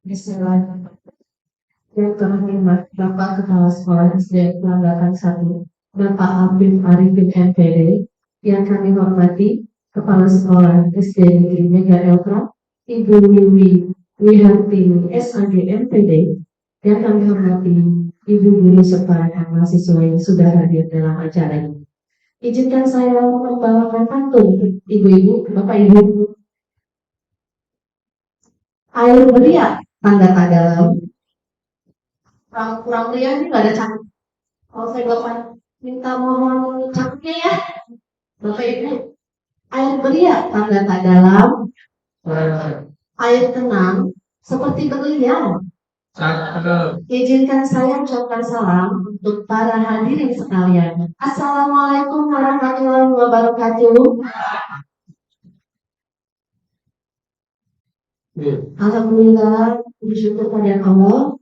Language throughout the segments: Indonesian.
Bismillah. Yang terhormat Bapak Kepala Sekolah SD Pelanggakan 1, Bapak Afif Arifin MPD, yang kami hormati Kepala Sekolah SD Negeri Mega Eltra, Ibu Wiwi Wihartini SAG MPD, yang kami hormati Ibu Guru serta mahasiswa yang sudah hadir dalam acara ini. Izinkan saya membawakan pantun, Ibu-ibu, Bapak-ibu. Air meriah, tanda tak dalam. Kurang meriah ini nggak ada cantik. Kalau saya bapak minta mohon cantiknya ya, Bapak Ibu. Air meriah, tanda tak dalam. Air tenang, seperti berlian. Izinkan saya ucapkan salam untuk para hadirin sekalian. Assalamualaikum warahmatullahi wabarakatuh. Alhamdulillah, bersyukur pada Allah,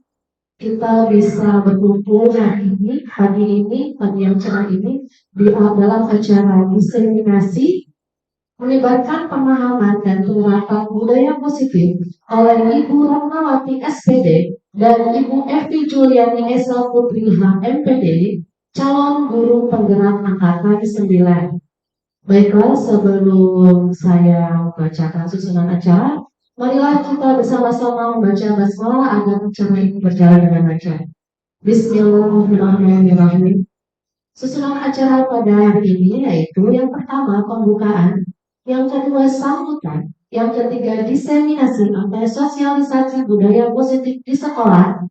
kita bisa berkumpul pagi yang cerah ini, di dalam acara diseminasi melibatkan pemahaman dan penerapan budaya positif oleh Ibu Ratnawati SPD dan Ibu Evi Juliani Esa Putri MPD, calon guru penggerak angkatan 9. Baiklah, sebelum saya membacakan susunan acara, marilah kita bersama-sama membaca basmalah agar acara ini berjalan dengan lancar. Bismillahirrahmanirrahim. Susunan acara pada hari ini yaitu yang pertama pembukaan, yang kedua sambutan, yang ketiga diseminasi atau sosialisasi budaya positif di sekolah,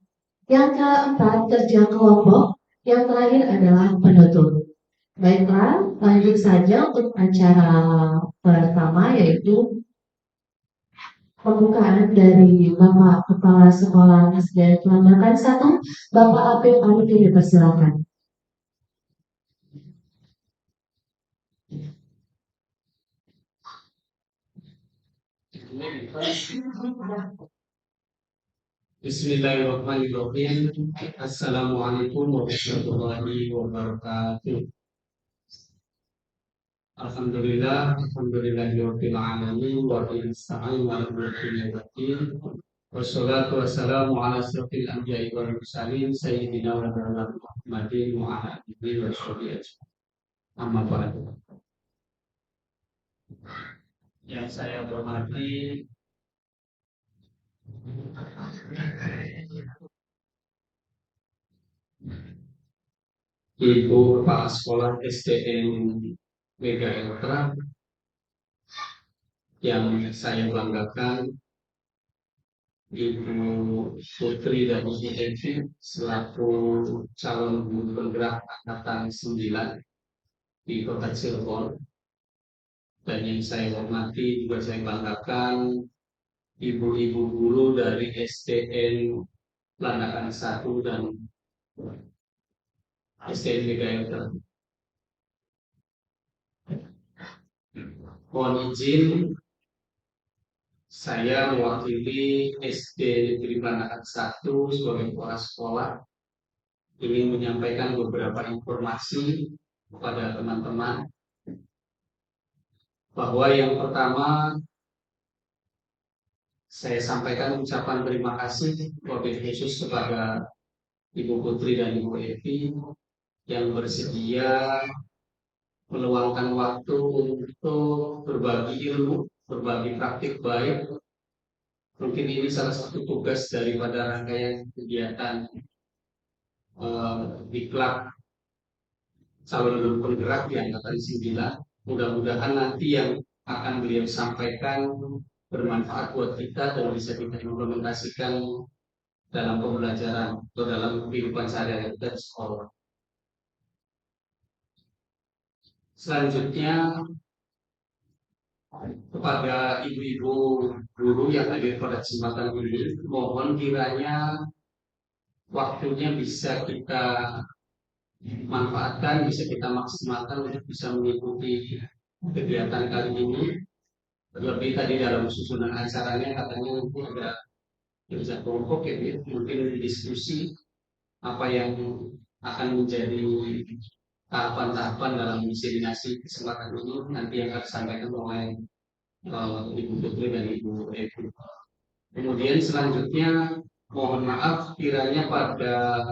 yang keempat kerja kelompok, yang terakhir adalah penutup. Baiklah, lanjut saja untuk acara pertama yaitu pembukaan dari Bapak Kepala Sekolah SD Pelanggakan 1, Bapak Apip Arifin, dipersilakan. Bismillahirrahmanirrahim. Assalamualaikum warahmatullahi wabarakatuh. Alhamdulillahirabbil alamin wa bi'ista'in wa bi'idin. Wassalatu wassalamu ala asyrofil anbiya'i wal mursalin sayyidina wa nabiyina Muhammadin wa ala alihi wa sahbihi ajmain. Amma ba'du. Yang saya hormati Ibu Kepala Sekolah SDN Mega Eltra yang saya banggakan, Ibu Putri dan Ibu Evi selaku calon guru penggerak angkatan 9 di Kota Cirebon, dan yang saya hormati juga saya banggakan ibu-ibu guru dari SDN Landakan 1 dan SDN Mega Eltra. Mohon izin, saya mewakili SD Negeri Landakan 1 sebagai kepala sekolah ingin menyampaikan beberapa informasi kepada teman-teman, bahwa yang pertama saya sampaikan ucapan terima kasih wabil khusus kepada Ibu Putri dan Ibu Evi yang bersedia meluangkan waktu untuk berbagi ilmu, berbagi praktik baik. Mungkin ini salah satu tugas daripada rangkaian kegiatan diklat calon guru penggerak di angkatan 9. Mudah-mudahan nanti yang akan beliau sampaikan bermanfaat buat kita dan bisa kita implementasikan dalam pembelajaran atau dalam kehidupan sehari-hari kita di sekolah. Selanjutnya, kepada ibu-ibu guru yang hadir pada kesempatan ini, mohon kiranya waktunya bisa kita manfaatkan, bisa kita maksimalkan untuk bisa mengikuti kegiatan kali ini. Terlebih tadi dalam susunan acaranya katanya nanti ada kerja kelompok ya, mungkin diskusi apa yang akan menjadi tahapan-tahapan dalam diseminasi kesempatan ini nanti yang akan disampaikan oleh Ibu Putri dan Ibu Evi. Kemudian selanjutnya mohon maaf kiranya pada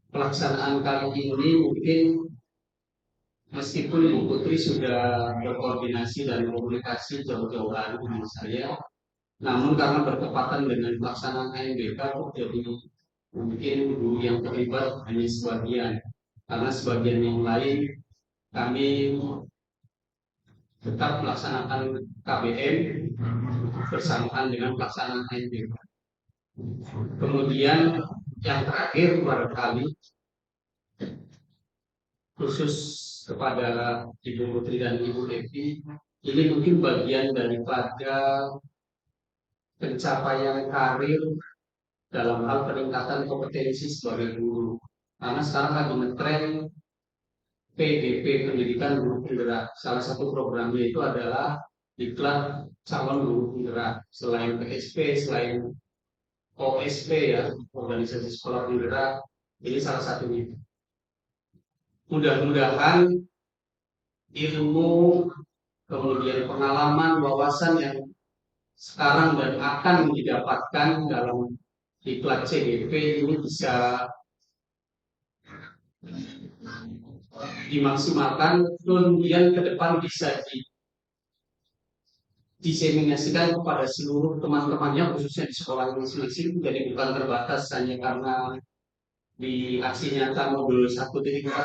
pelaksanaan kali ini mungkin meskipun Ibu Putri sudah berkoordinasi dan komunikasi jauh-jauh hari dengan saya, namun karena bertepatan dengan pelaksanaan AMBK, jadi mungkin guru yang terlibat hanya sebagian, karena sebagian yang lain kami tetap melaksanakan KBM bersamaan dengan pelaksanaan AMBK. Kemudian yang terakhir barangkali khusus kepada Ibu Putri dan Ibu Devi, ini mungkin bagian daripada pencapaian karir dalam hal peningkatan kompetensi sebagai guru. Karena sekarang lagi ngetren PGP, pendidikan guru penggerak. Salah satu programnya itu adalah diklat calon guru penggerak. Selain PSP, selain OSP ya, organisasi sekolah penggerak, ini salah satunya. Mudah-mudahan ilmu, kemudian pengalaman, wawasan yang sekarang dan akan didapatkan dalam diklat CGP ini bisa dimaksimalkan, kemudian ke depan bisa diseminasikan kepada seluruh teman-temannya, khususnya di sekolah masing-masing, jadi bukan terbatas hanya karena di aksi nyata modul 1.4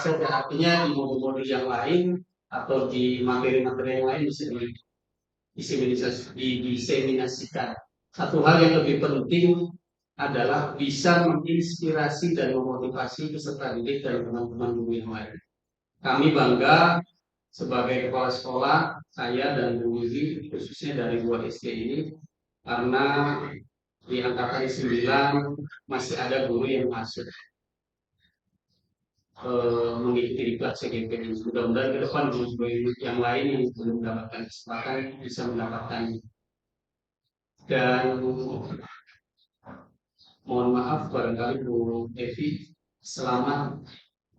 saja, artinya di modul-modul yang lain atau di materi-materi yang lain bisa diseminasikan. Satu hal yang lebih penting adalah bisa menginspirasi dan memotivasi peserta didik dan teman-teman guru yang lain. Kami bangga sebagai kepala sekolah, saya dan Bu Wizi, khususnya dari 2 SD ini, karena di angkatan 9 masih ada guru yang masuk mengikuti diklat CGP ini. Mudah-mudahan ke depan guru yang lain yang belum mendapatkan kesempatan bisa mendapatkan. Dan mohon maaf barangkali Bu Evi, selamat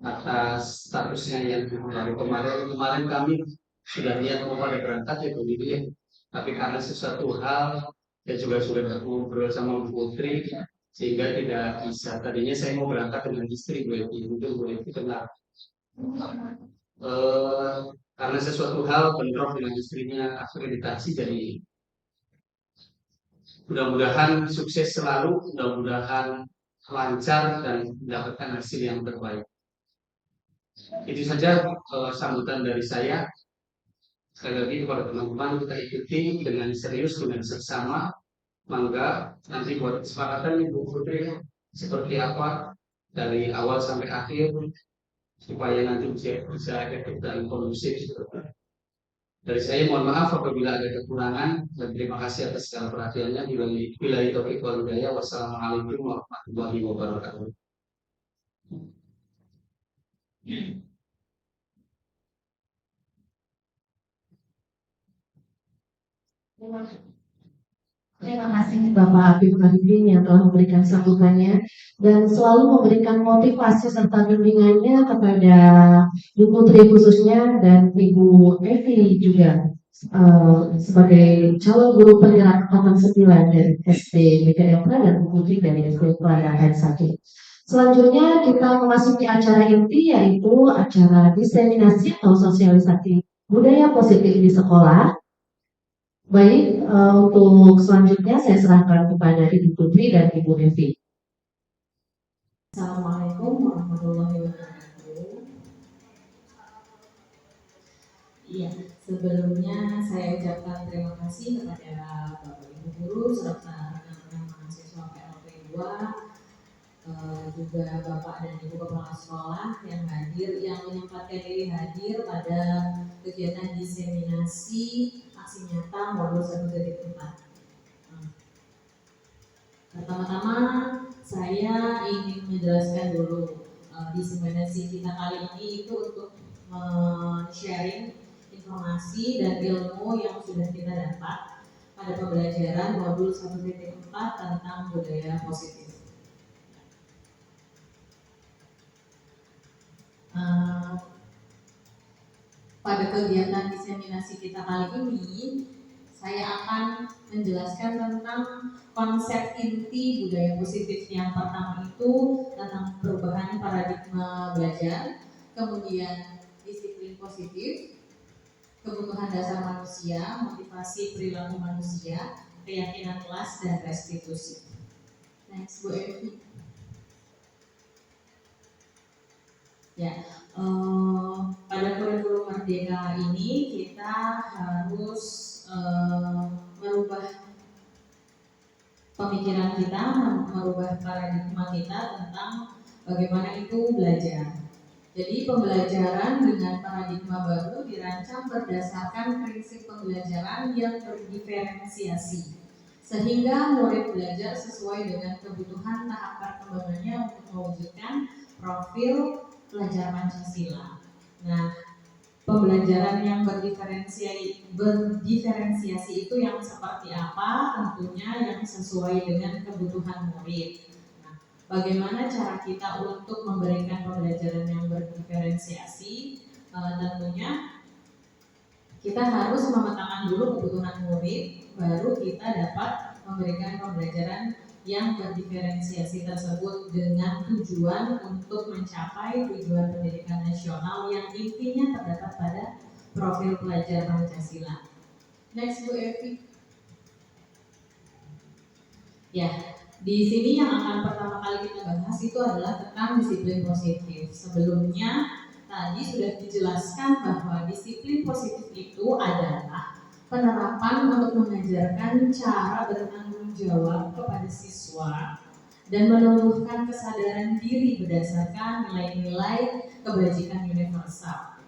atas statusnya yang baru kemarin kami sudah niat mau pada berangkat ya Bu Evi, tapi karena sesuatu hal saya juga sudah ngobrol sama Bu Putri sehingga tidak bisa. Tadinya saya mau berangkat dengan istri Bu Evi, untuk Bu Evi kenal. Karena sesuatu hal bentrok dengan istrinya akreditasi, jadi mudah-mudahan sukses selalu, mudah-mudahan lancar dan mendapatkan hasil yang terbaik. Itu saja sambutan dari saya. Sekali lagi kepada teman-teman, kita ikuti dengan serius, dengan seksama. Mangga nanti buat kesepakatan Ibu Putri seperti apa dari awal sampai akhir supaya nanti bisa efektif dan kondusif. Dari saya mohon maaf apabila ada kekurangan dan terima kasih atas segala perhatiannya. Bila taufiq wal hidayah. Wassalamualaikum warahmatullahi wabarakatuh. Terima kasih Bapak Habib Mahidin yang telah memberikan sambutannya dan selalu memberikan motivasi serta bimbingannya kepada Ibu Putri khususnya dan Ibu Evi juga sebagai calon guru penggerak angkatan 9 dari SD BKL dan Ibu Putri dari SD Peladahan 1. Selanjutnya kita memasuki acara inti yaitu acara diseminasi atau sosialisasi budaya positif di sekolah. Baik, untuk selanjutnya saya serahkan kepada Ibu Putri dan Ibu Devi. Assalamualaikum warahmatullahi wabarakatuh. Iya, sebelumnya saya ucapkan terima kasih kepada Bapak Ibu Guru serta rekan-rekan mahasiswa PLP 2, juga Bapak dan Ibu Kepala Sekolah yang menyempatkan diri hadir pada kegiatan diseminasi aksi nyata modul 1.4. Pertama-tama saya ingin menjelaskan dulu diseminasi kita kali ini itu untuk sharing informasi dan ilmu yang sudah kita dapat pada pembelajaran modul 1.4 tentang budaya positif. Pada kegiatan diseminasi kita kali ini, saya akan menjelaskan tentang konsep inti budaya positif. Yang pertama itu tentang perubahan paradigma belajar, kemudian disiplin positif, kebutuhan dasar manusia, motivasi perilaku manusia, keyakinan kelas, dan restitusi. Next, Bu Evi. Ya, pada kurikulum Merdeka ini kita harus merubah pemikiran kita, merubah paradigma kita tentang bagaimana itu belajar. Jadi pembelajaran dengan paradigma baru dirancang berdasarkan prinsip pembelajaran yang berdiferensiasi, sehingga murid belajar sesuai dengan kebutuhan tahap perkembangannya untuk mewujudkan profil pelajar Pancasila. Nah, pembelajaran yang berdiferensiasi itu yang seperti apa? Tentunya yang sesuai dengan kebutuhan murid. Nah, bagaimana cara kita untuk memberikan pembelajaran yang berdiferensiasi? Tentunya kita harus memetakan dulu kebutuhan murid, baru kita dapat memberikan pembelajaran yang berdiferensiasi tersebut dengan tujuan untuk mencapai tujuan pendidikan nasional yang intinya terdapat pada profil pelajar Pancasila. Next, Bu Evi. Ya, di sini yang akan pertama kali kita bahas itu adalah tentang disiplin positif. Sebelumnya tadi sudah dijelaskan bahwa disiplin positif itu adalah penerapan untuk mengajarkan cara bertanggung jawab kepada siswa dan menumbuhkan kesadaran diri berdasarkan nilai-nilai kebajikan universal.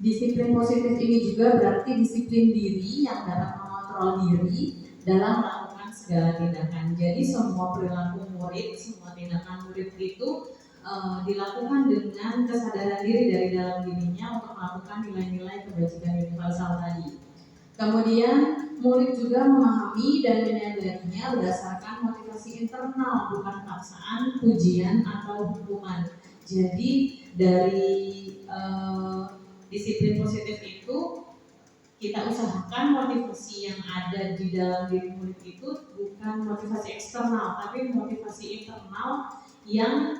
Disiplin positif ini juga berarti disiplin diri yang dapat mengontrol diri dalam melakukan segala tindakan. Jadi semua perilaku murid, semua tindakan murid itu dilakukan dengan kesadaran diri dari dalam dirinya untuk melakukan nilai-nilai kebajikan universal tadi. Kemudian murid juga memahami dan menyadarinya berdasarkan motivasi internal, bukan paksaan, pujian, atau hukuman. Jadi dari disiplin positif itu kita usahakan motivasi yang ada di dalam diri murid itu bukan motivasi eksternal, tapi motivasi internal yang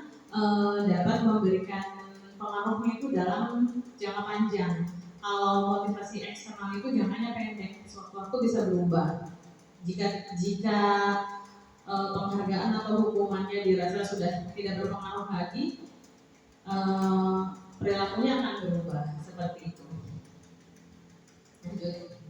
dapat memberikan pengaruhnya itu dalam jangka panjang. Kalau motivasi eksternal itu jangkanya pendek, sewaktu-waktu bisa berubah. Jika penghargaan atau hukumannya dirasa sudah tidak berpengaruh lagi, perilakunya akan berubah seperti itu. Lanjut.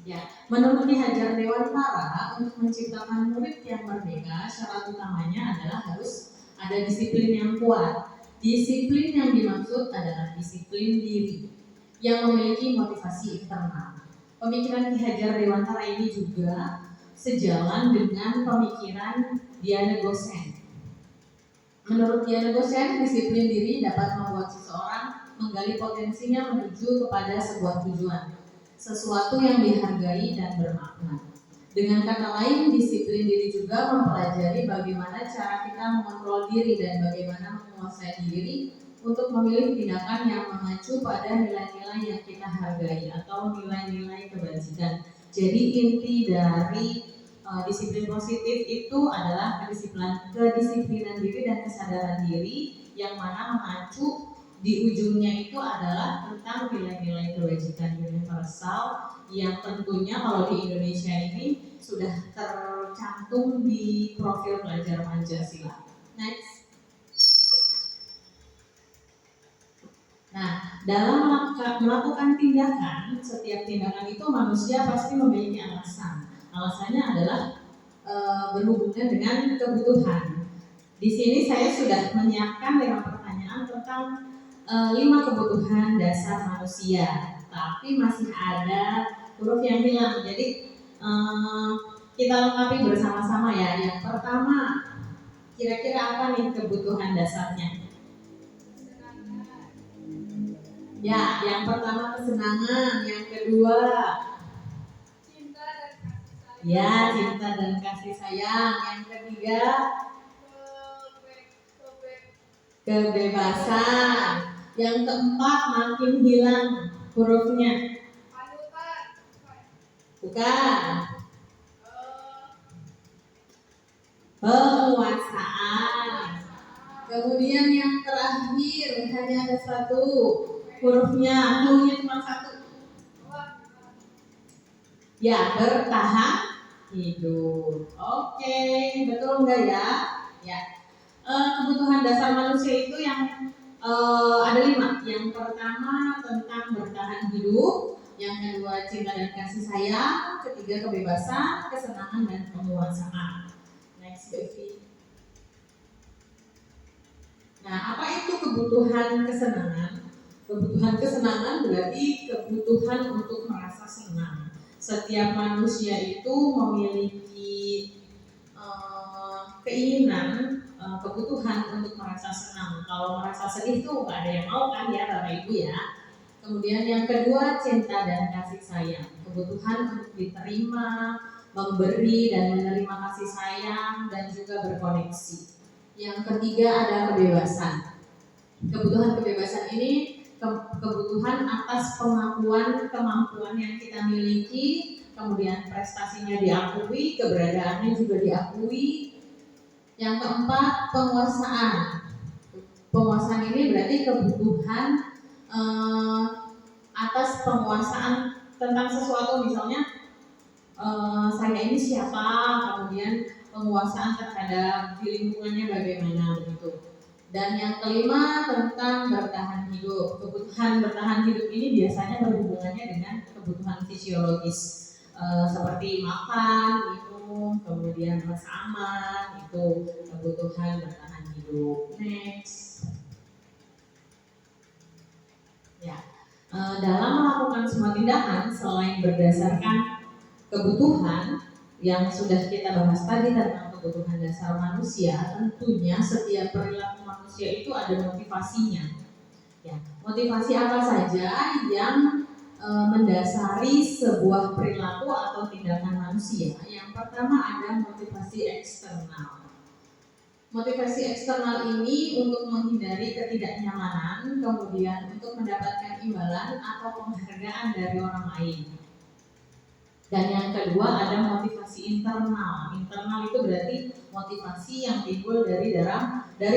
Ya, menurut Ki Hajar Dewantara, untuk menciptakan murid yang merdeka, syarat utamanya adalah harus ada disiplin yang kuat. Disiplin yang dimaksud adalah disiplin diri yang memiliki motivasi internal. Pemikiran Ki Hajar Dewantara ini juga sejalan dengan pemikiran Diana Gosen. Menurut Diana Gosen, disiplin diri dapat membuat seseorang menggali potensinya menuju kepada sebuah tujuan, sesuatu yang dihargai dan bermakna. Dengan kata lain, disiplin diri juga mempelajari bagaimana cara kita mengontrol diri dan bagaimana menguasai diri untuk memilih tindakan yang mengacu pada nilai-nilai yang kita hargai atau nilai-nilai kebajikan. Jadi inti dari disiplin positif itu adalah kedisiplinan diri dan kesadaran diri yang mana mengacu di ujungnya itu adalah tentang nilai-nilai kebajikan universal yang tentunya kalau di Indonesia ini sudah tercantum di profil pelajar Pancasila. Next. Nah, dalam melakukan tindakan, setiap tindakan itu manusia pasti memiliki alasan. Alasannya adalah berhubungan dengan kebutuhan. Di sini saya sudah menyiapkan 5 pertanyaan tentang 5 kebutuhan dasar manusia, tapi masih ada huruf yang hilang. Jadi kita lengkapi bersama-sama ya. Yang pertama, kira-kira apa nih kebutuhan dasarnya? Ya, yang pertama kesenangan, yang kedua cinta dan kasih sayang. Ya, cinta dan kasih sayang. Yang ketiga kebebasan. Yang keempat makin hilang hurufnya? Bukan. Penguasaan. Kemudian yang terakhir hanya ada satu hurufnya, cluenya cuma satu. Ya, bertahan hidup. Oke, betul enggak ya? Ya. Kebutuhan dasar manusia itu yang ada 5. Yang pertama tentang bertahan hidup, yang kedua cinta dan kasih sayang, ketiga kebebasan, kesenangan dan penguasaan. Next, baby. Nah, apa itu kebutuhan kesenangan? Kebutuhan kesenangan berarti kebutuhan untuk merasa senang. Setiap manusia itu memiliki keinginan, kebutuhan untuk merasa senang. Kalau merasa sedih tuh nggak ada yang mau kan ya Bapak Ibu ya. Kemudian yang kedua cinta dan kasih sayang. Kebutuhan untuk diterima, memberi dan menerima kasih sayang dan juga berkoneksi. Yang ketiga ada kebebasan. Kebutuhan kebebasan ini kebutuhan atas pengakuan kemampuan yang kita miliki, kemudian prestasinya diakui, keberadaannya juga diakui. Yang keempat penguasaan. Penguasaan ini berarti kebutuhan atas penguasaan tentang sesuatu, misalnya saya ini siapa, kemudian penguasaan terhadap di lingkungannya bagaimana begitu. Dan yang kelima tentang bertahan hidup. Kebutuhan bertahan hidup ini biasanya berhubungannya dengan kebutuhan fisiologis seperti makan, minum, kemudian rasa aman, itu kebutuhan bertahan hidup. Next. Ya, dalam melakukan semua tindakan selain berdasarkan kebutuhan yang sudah kita bahas tadi tentang kebutuhan dasar manusia, tentunya setiap perilaku manusia itu ada motivasinya. Ya, motivasi apa saja yang mendasari sebuah perilaku atau tindakan manusia? Yang pertama ada motivasi eksternal. Motivasi eksternal ini untuk menghindari ketidaknyamanan, kemudian untuk mendapatkan imbalan atau penghargaan dari orang lain. Dan yang kedua ada motivasi internal. Internal itu berarti motivasi yang timbul dari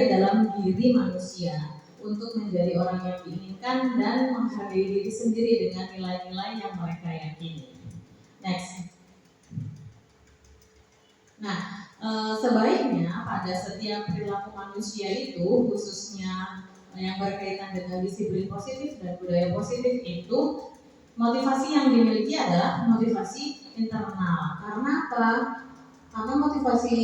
dalam diri manusia untuk menjadi orang yang diinginkan dan menghargai diri sendiri dengan nilai-nilai yang mereka yakini. Next. Nah, sebaiknya pada setiap perilaku manusia itu, khususnya yang berkaitan dengan disiplin positif dan budaya positif itu, motivasi yang dimiliki adalah motivasi internal. Karena apa? Karena motivasi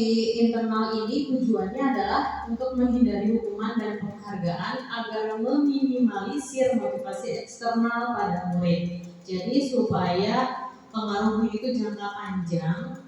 internal ini tujuannya adalah untuk menghindari hukuman dan penghargaan agar meminimalisir motivasi eksternal pada murid. Jadi supaya pengaruhnya itu jangka panjang,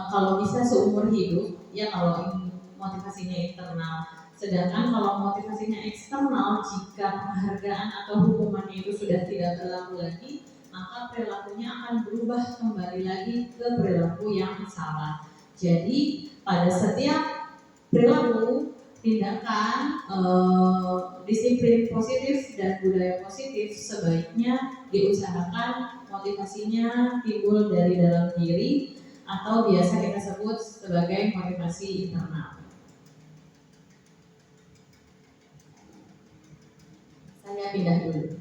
kalau bisa seumur hidup, ya kalau ini motivasinya internal. Sedangkan kalau motivasinya eksternal, jika penghargaan atau hukumannya itu sudah tidak berlaku lagi, maka perilakunya akan berubah kembali lagi ke perilaku yang salah. Jadi pada setiap perilaku, tindakan, disiplin positif dan budaya positif sebaiknya diusahakan motivasinya timbul dari dalam diri atau biasa kita sebut sebagai motivasi internal. Saya pindah dulu.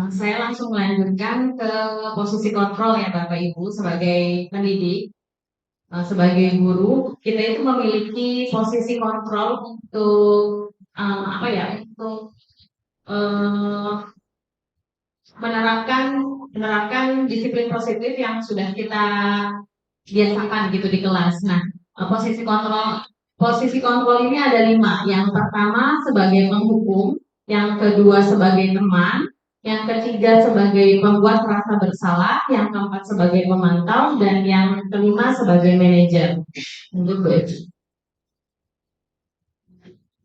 Saya langsung melanjutkan ke posisi kontrol ya Bapak Ibu sebagai pendidik, sebagai guru kita itu memiliki posisi kontrol untuk untuk menerapkan disiplin positif yang sudah kita biasakan gitu di kelas. Nah, posisi kontrol ini ada 5. Yang pertama sebagai penghukum, yang kedua sebagai teman, yang ketiga sebagai pembuat merasa bersalah, yang keempat sebagai pemantau, dan yang kelima sebagai manajer.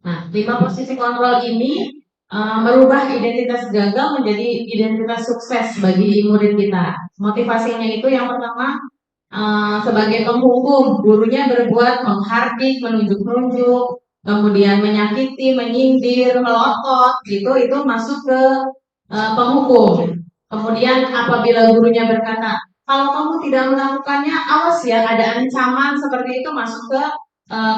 Nah, 5 posisi kontrol ini merubah identitas gagal menjadi identitas sukses bagi murid kita. Motivasinya itu yang pertama sebagai penghukum, gurunya berbuat menghardik, menunjuk-nunjuk, kemudian menyakiti, menyindir, melotot, gitu, itu masuk ke penghukum. Kemudian apabila gurunya berkata, kalau kamu tidak melakukannya, awas ya, ada ancaman seperti itu, masuk ke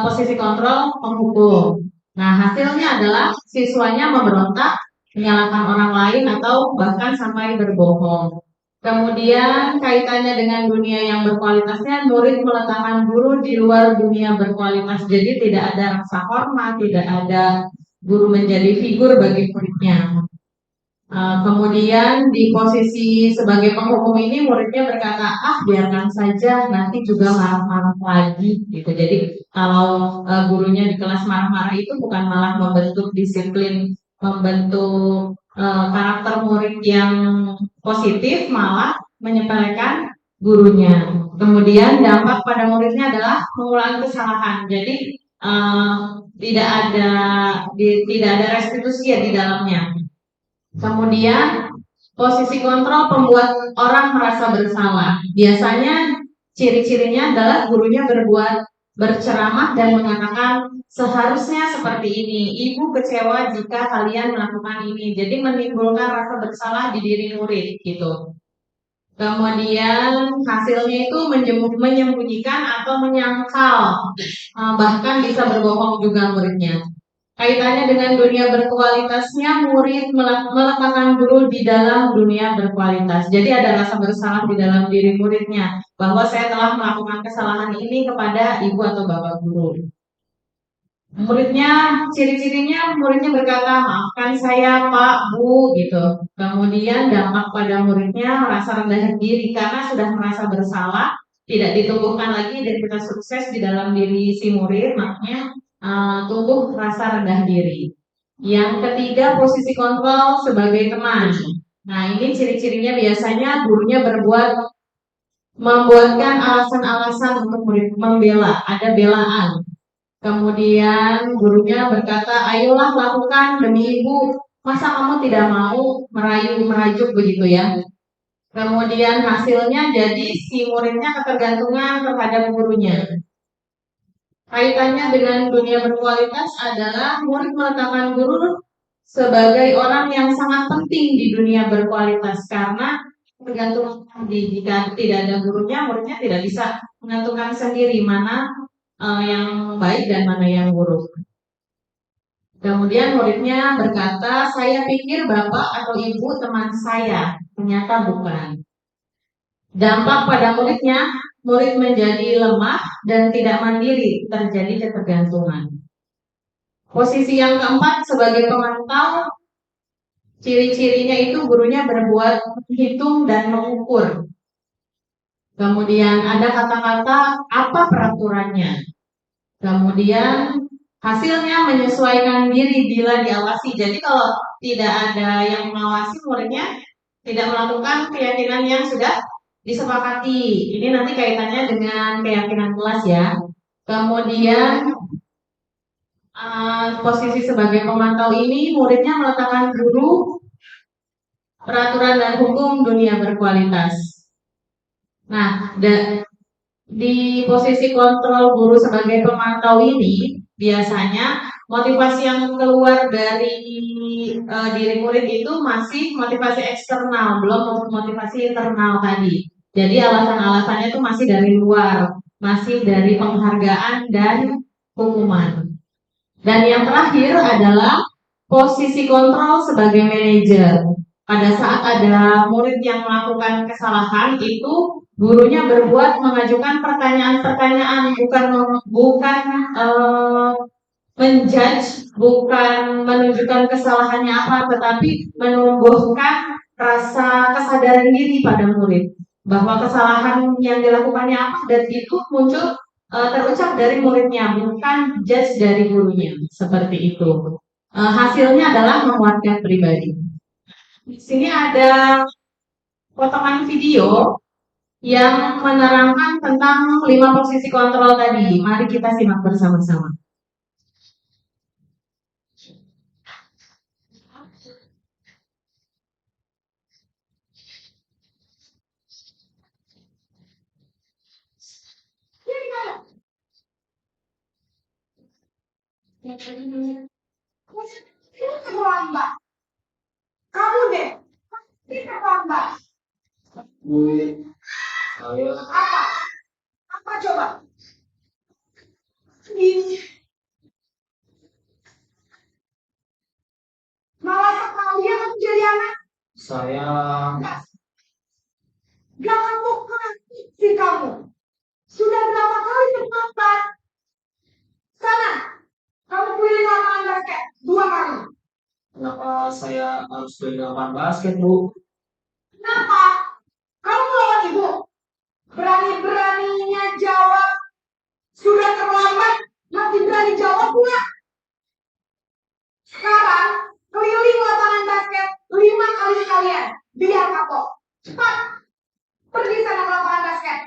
posisi kontrol penghukum. Nah, hasilnya adalah siswanya memberontak, menyalahkan orang lain, atau bahkan sampai berbohong. Kemudian kaitannya dengan dunia yang berkualitasnya, murid meletakkan guru di luar dunia berkualitas. Jadi tidak ada rasa hormat, tidak ada guru menjadi figur bagi muridnya. Kemudian di posisi sebagai penghukum ini muridnya berkata, biarkan saja, nanti juga marah-marah lagi gitu. Jadi kalau gurunya di kelas marah-marah itu bukan malah membentuk disiplin, membentuk karakter murid yang positif, malah menyepelekan gurunya. Kemudian dampak pada muridnya adalah mengulangi kesalahan. Jadi tidak ada restitusi ya di dalamnya. Kemudian posisi kontrol pembuat orang merasa bersalah. Biasanya ciri-cirinya adalah gurunya berceramah dan mengatakan seharusnya seperti ini. Ibu kecewa jika kalian melakukan ini. Jadi menimbulkan rasa bersalah di diri murid gitu. Kemudian hasilnya itu menyembunyikan atau menyangkal, bahkan bisa berbohong juga muridnya. Kaitannya dengan dunia berkualitasnya, murid meletakkan guru di dalam dunia berkualitas. Jadi ada rasa bersalah di dalam diri muridnya, bahwa saya telah melakukan kesalahan ini kepada ibu atau bapak guru. Muridnya, ciri-cirinya muridnya berkata, maafkan saya Pak, Bu, gitu. Kemudian dampak pada muridnya merasa rendah diri karena sudah merasa bersalah, tidak ditumbuhkan lagi identitas sukses di dalam diri si murid, makanya tumbuh rasa rendah diri. Yang ketiga, posisi kontrol sebagai teman. Nah, ini ciri-cirinya biasanya gurunya membuatkan alasan-alasan untuk murid membela, ada belaan. Kemudian gurunya berkata, ayolah lakukan demi ibu, masa kamu tidak mau merajuk begitu ya. Kemudian hasilnya jadi si muridnya ketergantungan terhadap gurunya. Kaitannya dengan dunia berkualitas adalah murid meletakkan guru sebagai orang yang sangat penting di dunia berkualitas karena tergantung jika tidak ada gurunya, muridnya tidak bisa menentukan sendiri mana yang baik dan mana yang buruk. Kemudian muridnya berkata, saya pikir bapak atau ibu teman saya, ternyata bukan. Dampak pada muridnya, murid menjadi lemah dan tidak mandiri, terjadi ketergantungan. Posisi yang keempat sebagai pemantau, ciri-cirinya itu gurunya berbuat menghitung dan mengukur. Kemudian ada kata-kata apa peraturannya. Kemudian hasilnya menyesuaikan diri bila diawasi. Jadi kalau tidak ada yang mengawasi, muridnya tidak melakukan keyakinan yang sudah disepakati. Ini nanti kaitannya dengan keyakinan kelas ya. Kemudian posisi sebagai pemantau ini, muridnya meletakkan guru, peraturan dan hukum dunia berkualitas. Nah, di posisi kontrol guru sebagai pemantau ini, biasanya motivasi yang keluar dari diri murid itu masih motivasi eksternal, belum motivasi internal tadi. Jadi alasan-alasannya itu masih dari luar, masih dari penghargaan dan hukuman. Dan yang terakhir adalah posisi kontrol sebagai manajer. Pada saat ada murid yang melakukan kesalahan itu gurunya berbuat mengajukan pertanyaan-pertanyaan, bukan menjudge, bukan menunjukkan kesalahannya apa, tetapi menumbuhkan rasa kesadaran diri pada murid bahwa kesalahan yang dilakukannya apa dan itu muncul terucap dari muridnya, bukan judge dari gurunya, seperti itu. Hasilnya adalah menguatkan pribadi. Di sini ada potongan video yang menerangkan tentang 5 posisi kontrol tadi. Mari kita simak bersama-sama. Kamu terlambat. Kamu deh, pasti terlambat. Bu, saya Apa coba? Ini malah sekalian aku jadi anak. saya Gak kapok sih kamu. Sudah berapa kali terlambat? Sana, kamu pilih lapangan basket 2 kali. kenapa saya harus beli lapangan basket, Bu? Kenapa? Kamu melawan ibu. Berani-beraninya jawab. Sudah terlambat, masih berani jawab pula. Sekarang, keliling lapangan basket 5 kali sekalian. Biar kapok. Cepat. Pergi sana ke lapangan basket.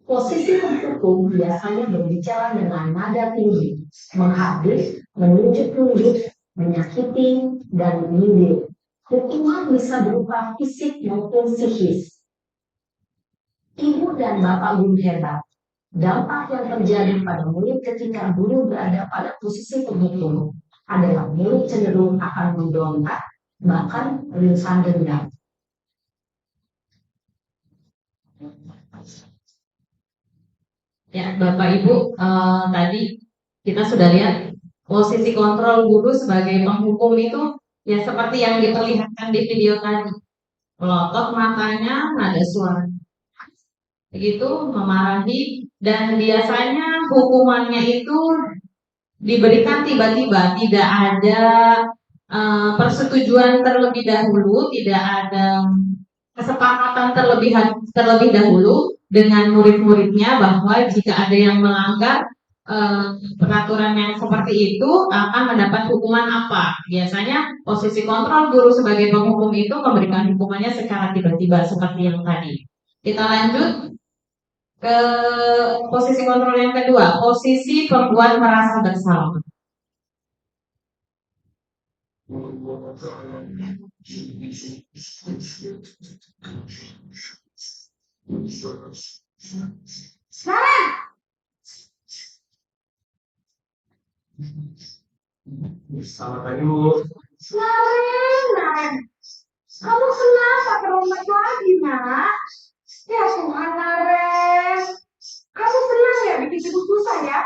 Posisi pendukung biasanya berbicara dengan nada tinggi, menghadis, menunjuk-nunjuk, menyakiti, dan menyindir. Hukuman bisa berupa fisik maupun psikis. Ibu dan bapak guru hebat. Dampak yang terjadi pada murid ketika guru berada pada posisi penghukum adalah murid cenderung akan memberontak, bahkan rilisan dendam. Ya, Bapak Ibu, tadi kita sudah lihat posisi kontrol guru sebagai penghukum itu ya seperti yang diperlihatkan di video tadi. Melotot matanya, nada suara. Begitu, memarahi, dan biasanya hukumannya itu diberikan tiba-tiba, tidak ada persetujuan terlebih dahulu, tidak ada kesepakatan terlebih dahulu dengan murid-muridnya bahwa jika ada yang melanggar peraturan yang seperti itu akan mendapat hukuman apa. Biasanya posisi kontrol guru sebagai penghukum itu memberikan hukumannya secara tiba-tiba seperti yang tadi. Kita lanjut ke posisi kontrol yang kedua, posisi pembuat merasa bersalah. Selamat pagi, Bu. Naren. Kamu kenapa terlambat lagi, nak? Ya Tuhan, Naren. Kamu senang ya bikin ibu susah ya?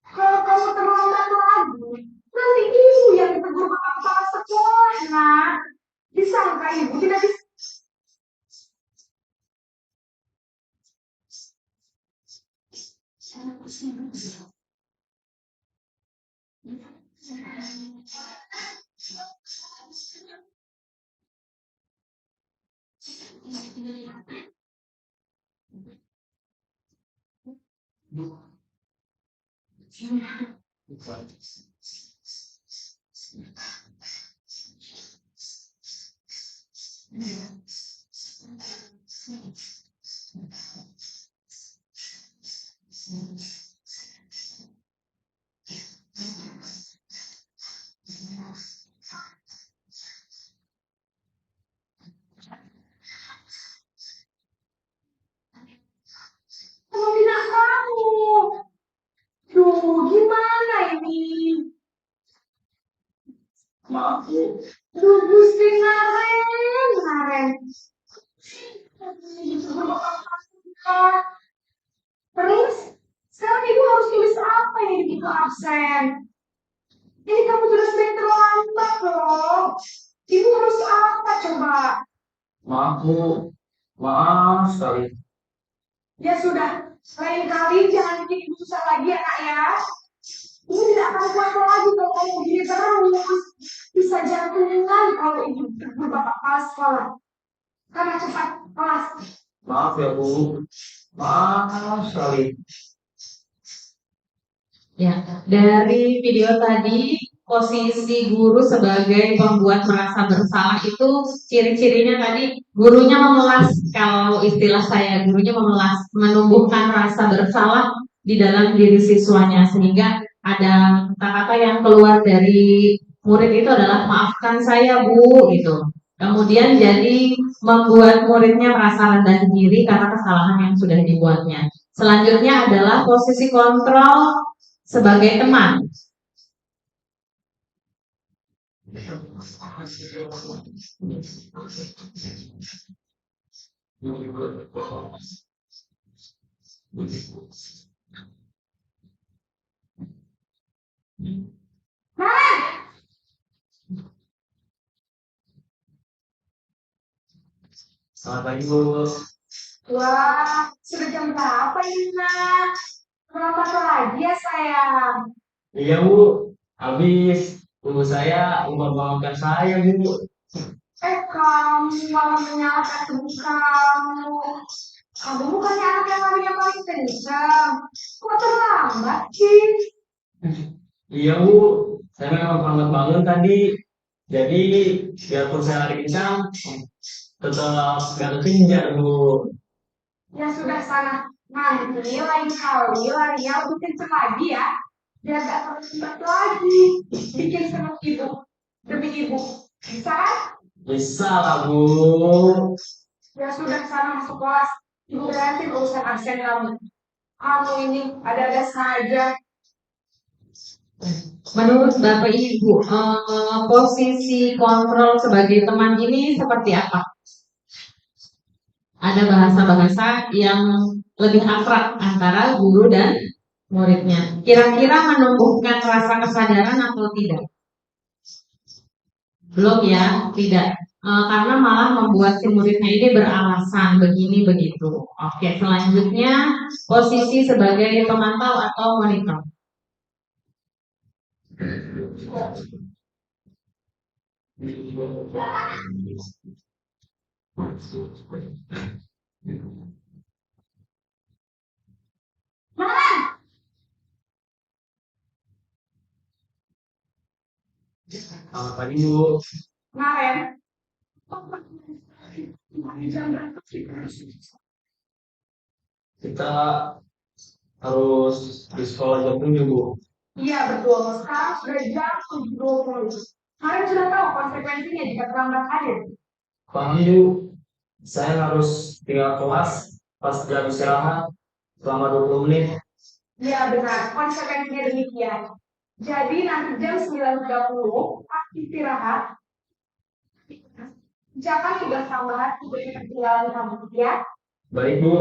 Kalau kamu terlambat lagi, nanti ibu yang ditegur kepala sekolah, nak. Disangka ibu tidak bisa. Tidak kamu. Duh, gimana ini? Maaf, Bu. Duh, Gusti Naren. Terus, sekarang ibu harus tulis apa yang di buku absen? Ini kamu sudah sering terlambat loh. Ibu harus apa coba? Maaf, Bu. Maaf sekali. Ya sudah, lain kali jangan bikin ibu susah lagi ya kak ya. Ibu tidak akan kuat lagi kalau kamu begini terus. Bisa jantungan kalau ibu berbapak kepala sekolah. Karena cepat kelas. Maaf ya, Bu. Maaf sekali. Ya, dari video tadi posisi guru sebagai pembuat merasa bersalah itu ciri-cirinya tadi gurunya memelas, kalau istilah saya gurunya memelas, menumbuhkan rasa bersalah di dalam diri siswanya sehingga ada kata-kata yang keluar dari murid itu adalah maafkan saya Bu gitu. Kemudian jadi membuat muridnya merasa rendah diri karena kesalahan yang sudah dibuatnya. Selanjutnya adalah posisi kontrol sebagai teman. Selamat pagi, Bu. Wah, sudah jam berapa ini, Nak? Selamat lagi ya, sayang. Iya, Bu. Habis ibu saya membangunkan saya, Bu. Kamu malah menyalahkan ibu kamu. Kamu bukannya anak yang larinya paling kencang. Kok terlambat sih? Iya, Bu. Saya memang terlambat bangun tadi. Jadi, biarpun saya lari kencang, tetap gak kekejar, Bu. Ya sudah sana. Nanti lain kali larinya lebih kencang lagi ya. Biar gak terlambat lagi. Bikin senang ibu. Demi ibu. Bisa kan? Bisa lah, Bu. Ya sudah sana masuk kelas. Ibu berarti urusan absen kamu. Kamu ini ada-ada saja. Menurut Bapak Ibu, posisi kontrol sebagai teman ini seperti apa? Ada bahasa-bahasa yang lebih akrab antara guru dan muridnya. Kira-kira menumbuhkan rasa kesadaran atau tidak? Belum ya, tidak. Karena malah membuat si muridnya ini beralasan begini begitu. Oke, selanjutnya posisi sebagai pemantau atau monitor. Selamat pagi, Bu. Kemarin Kita harus di sekolah jam 7, Bu. iya betul. Sekarang sudah jam 7.20. Kalian sudah tahu konsekuensinya jika terlambat hadir. Paham, Bu. Saya harus tinggal kelas pas jam istirahat selama 20 menit. Iya benar, konsekuensinya demikian. Jadi nanti jam 9.30 pas istirahat, jangan tugas tambahan seperti ketinggalan kamu ya. Baik, Bu.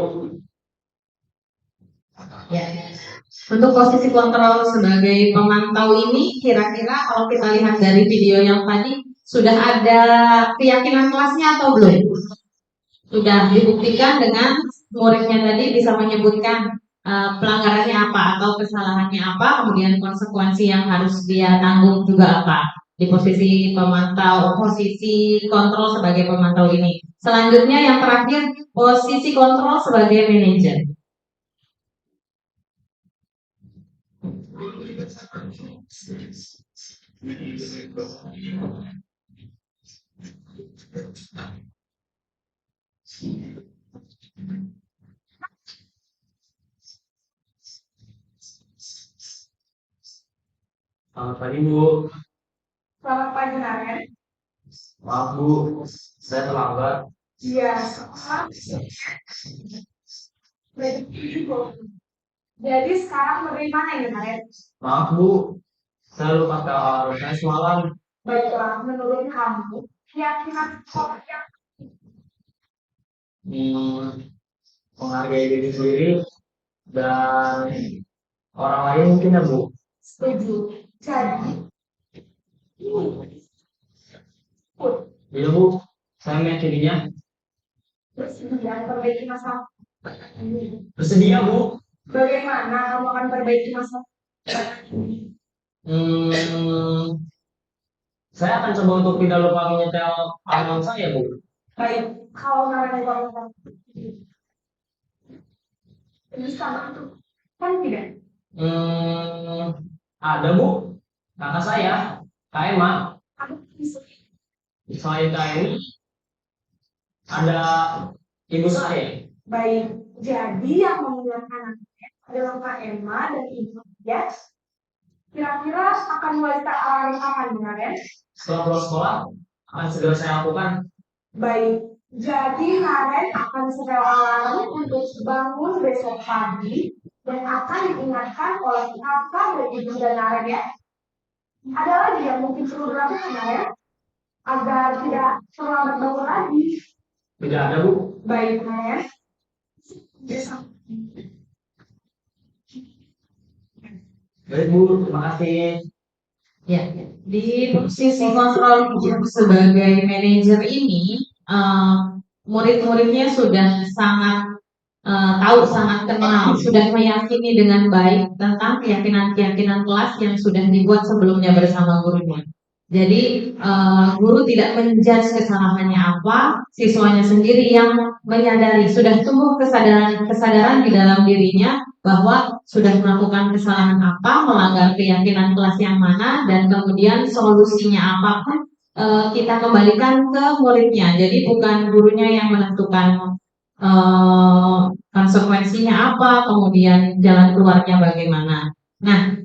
Ya. Untuk posisi kontrol sebagai pemantau ini, kira-kira kalau kita lihat dari video yang tadi, sudah ada keyakinan kelasnya atau belum? Sudah dibuktikan dengan muridnya tadi bisa menyebutkan pelanggarannya apa atau kesalahannya apa, kemudian konsekuensi yang harus dia tanggung juga apa di posisi pemantau, posisi kontrol sebagai pemantau ini. Selanjutnya yang terakhir, posisi kontrol sebagai manajer. Selamat pagi, Bu. Selamat pagi Naren. Maaf, Bu. Saya terlambat. Iya, jadi sekarang bagaimana ini Naren? Maaf, Bu. Saya lupa kalau saya semalam. Baiklah, menurut kamu, keyakinan sekolah yang Menghargai diri sendiri dan orang lain mungkin, ya, Bu. setuju. Jadi, Iya, Bu. Saya meyakininya. bersedia perbaiki masalah. Bersedia, Bu. Bagaimana kamu akan perbaiki masalah? Saya akan coba untuk tidak lupa menyetel album saya, Bu. Baik, kalau Naren uang bisa bantu, kan tidak? Ada, Bu. Kakak saya, Kak Emma. Aku bisa. Selain Kak Emma, ada ibu saya. Baik, jadi yang mengingatkan anaknya adalah Kak Emma dan ibu ya. Kira-kira akan mulai start alarm kapan, Naren? Setelah pulang sekolah, akan segera saya lakukan. Baik, Jadi Naren akan setel alarm untuk bangun besok pagi dan akan diingatkan oleh kakak dan ibu dan Naren ya. Ada lagi yang mungkin perlu dilakukan Naren agar tidak terlambat bangun lagi. Tidak ada, Bu. Baik Naren. Besok. Baik, Bu. Terima kasih. Ya, di posisi kontrol guru sebagai manajer ini, murid-muridnya sudah sangat tahu, sangat kenal, sudah meyakini dengan baik tentang keyakinan-keyakinan kelas yang sudah dibuat sebelumnya bersama gurunya. Jadi guru tidak menjudge kesalahannya apa, siswanya sendiri yang menyadari, sudah tumbuh kesadaran di dalam dirinya bahwa sudah melakukan kesalahan apa, melanggar keyakinan kelas yang mana, dan kemudian solusinya apapun kita kembalikan ke muridnya. Jadi bukan gurunya yang menentukan konsekuensinya apa, kemudian jalan keluarnya bagaimana. Nah,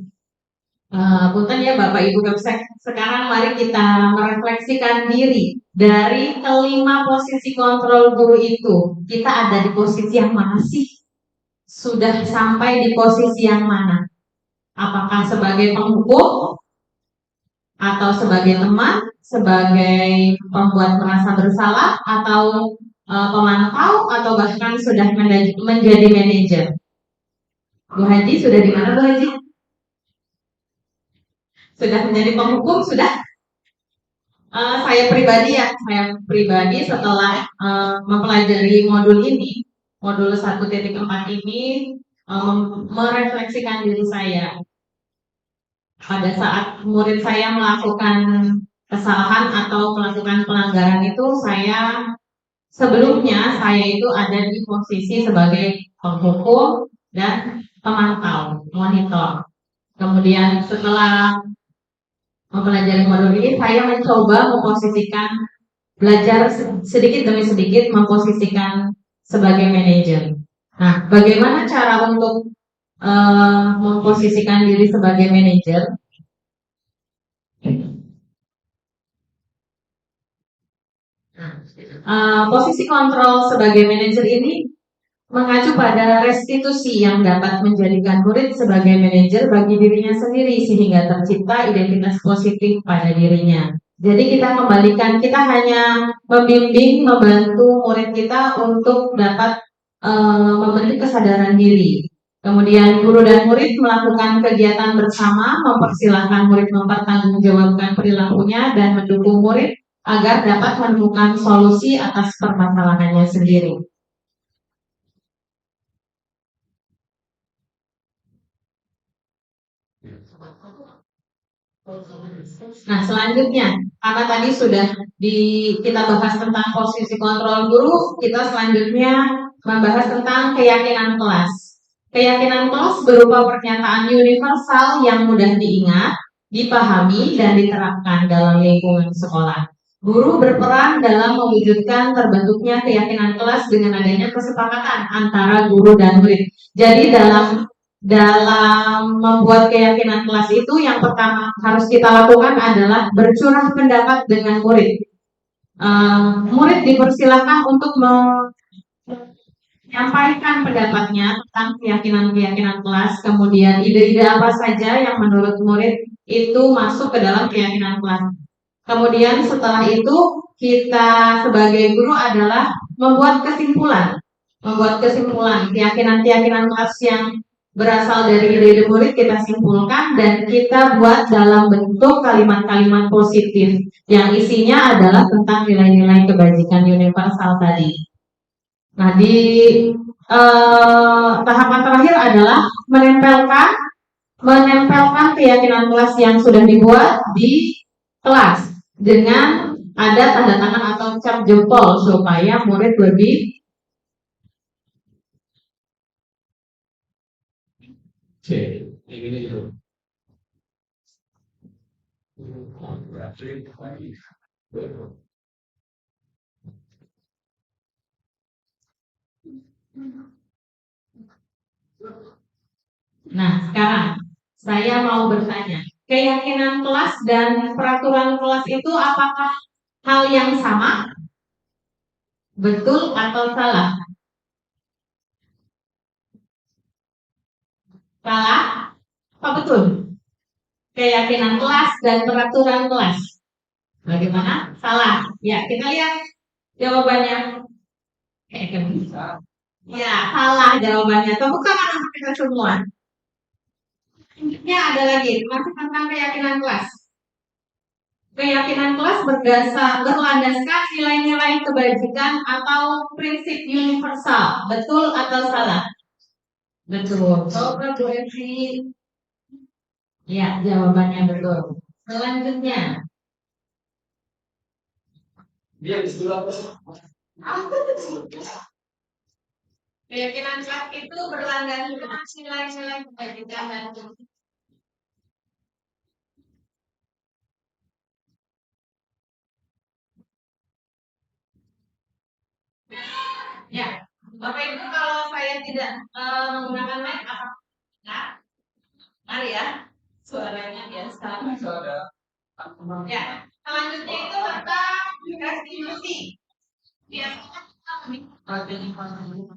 punten ya Bapak Ibu Gapsek, sekarang mari kita merefleksikan diri dari kelima posisi kontrol guru itu. Kita ada di posisi yang mana sih? Sudah sampai di posisi yang mana? Apakah sebagai penghukum atau sebagai teman, sebagai pembuat merasa bersalah, atau pemantau, atau bahkan sudah menjadi manajer? Bu Haji sudah di mana Bu Haji? Sudah menjadi penghukum? Sudah? Saya pribadi setelah mempelajari modul ini, modul 1.4 ini, merefleksikan diri saya. Pada saat murid saya melakukan kesalahan atau melakukan pelanggaran itu, sebelumnya saya itu ada di posisi sebagai penghukum dan pemantau, monitor. Kemudian setelah mempelajari modul ini, saya mencoba belajar sedikit demi sedikit memposisikan sebagai manajer. Nah, bagaimana cara untuk memposisikan diri sebagai manajer? Posisi kontrol sebagai manajer ini mengacu pada restitusi yang dapat menjadikan murid sebagai manajer bagi dirinya sendiri sehingga tercipta identitas positif pada dirinya. Jadi kita hanya membimbing, membantu murid kita untuk dapat membentuk kesadaran diri. Kemudian guru dan murid melakukan kegiatan bersama, mempersilahkan murid mempertanggungjawabkan perilakunya dan mendukung murid agar dapat menemukan solusi atas permasalahannya sendiri. Nah, selanjutnya, karena tadi sudah kita bahas tentang posisi kontrol guru, kita selanjutnya membahas tentang keyakinan kelas. Keyakinan kelas berupa pernyataan universal yang mudah diingat, dipahami, dan diterapkan dalam lingkungan sekolah. Guru berperan dalam mewujudkan terbentuknya keyakinan kelas dengan adanya kesepakatan antara guru dan murid. Jadi dalam membuat keyakinan kelas itu yang pertama harus kita lakukan adalah bercurah pendapat dengan murid. Murid dipersilakan untuk menyampaikan pendapatnya tentang keyakinan-keyakinan kelas, kemudian ide-ide apa saja yang menurut murid itu masuk ke dalam keyakinan kelas. Kemudian setelah itu kita sebagai guru adalah membuat kesimpulan keyakinan-keyakinan kelas yang berasal dari ide-ide murid kita simpulkan dan kita buat dalam bentuk kalimat-kalimat positif yang isinya adalah tentang nilai-nilai kebajikan universal tadi. Nah, di tahapan terakhir adalah menempelkan keyakinan kelas yang sudah dibuat di kelas dengan ada tanda tangan atau cap jempol supaya murid lebih ini dulu. Nah, sekarang saya mau bertanya, keyakinan kelas dan peraturan kelas itu apakah hal yang sama? Betul atau salah? Salah? Apa betul? Keyakinan kelas dan peraturan kelas. Bagaimana? Salah. Ya, kita lihat jawabannya. Ya, salah jawabannya. Tepuk tangan untuk kita semua. Ya, ada lagi. Masih tentang keyakinan kelas. Keyakinan kelas berlandaskan nilai-nilai kebajikan atau prinsip universal. Betul atau salah? Betul. Coba Bu Evi. Ya, jawabannya betul. Selanjutnya. Keyakinan kelas itu berlandaskan nilai-nilai kebajikan dan ya, Bapak Ibu kalau saya tidak menggunakan mic apa? Nah, mari ya, suaranya biasa. Ya, selanjutnya itu tentang restitusi. Biasanya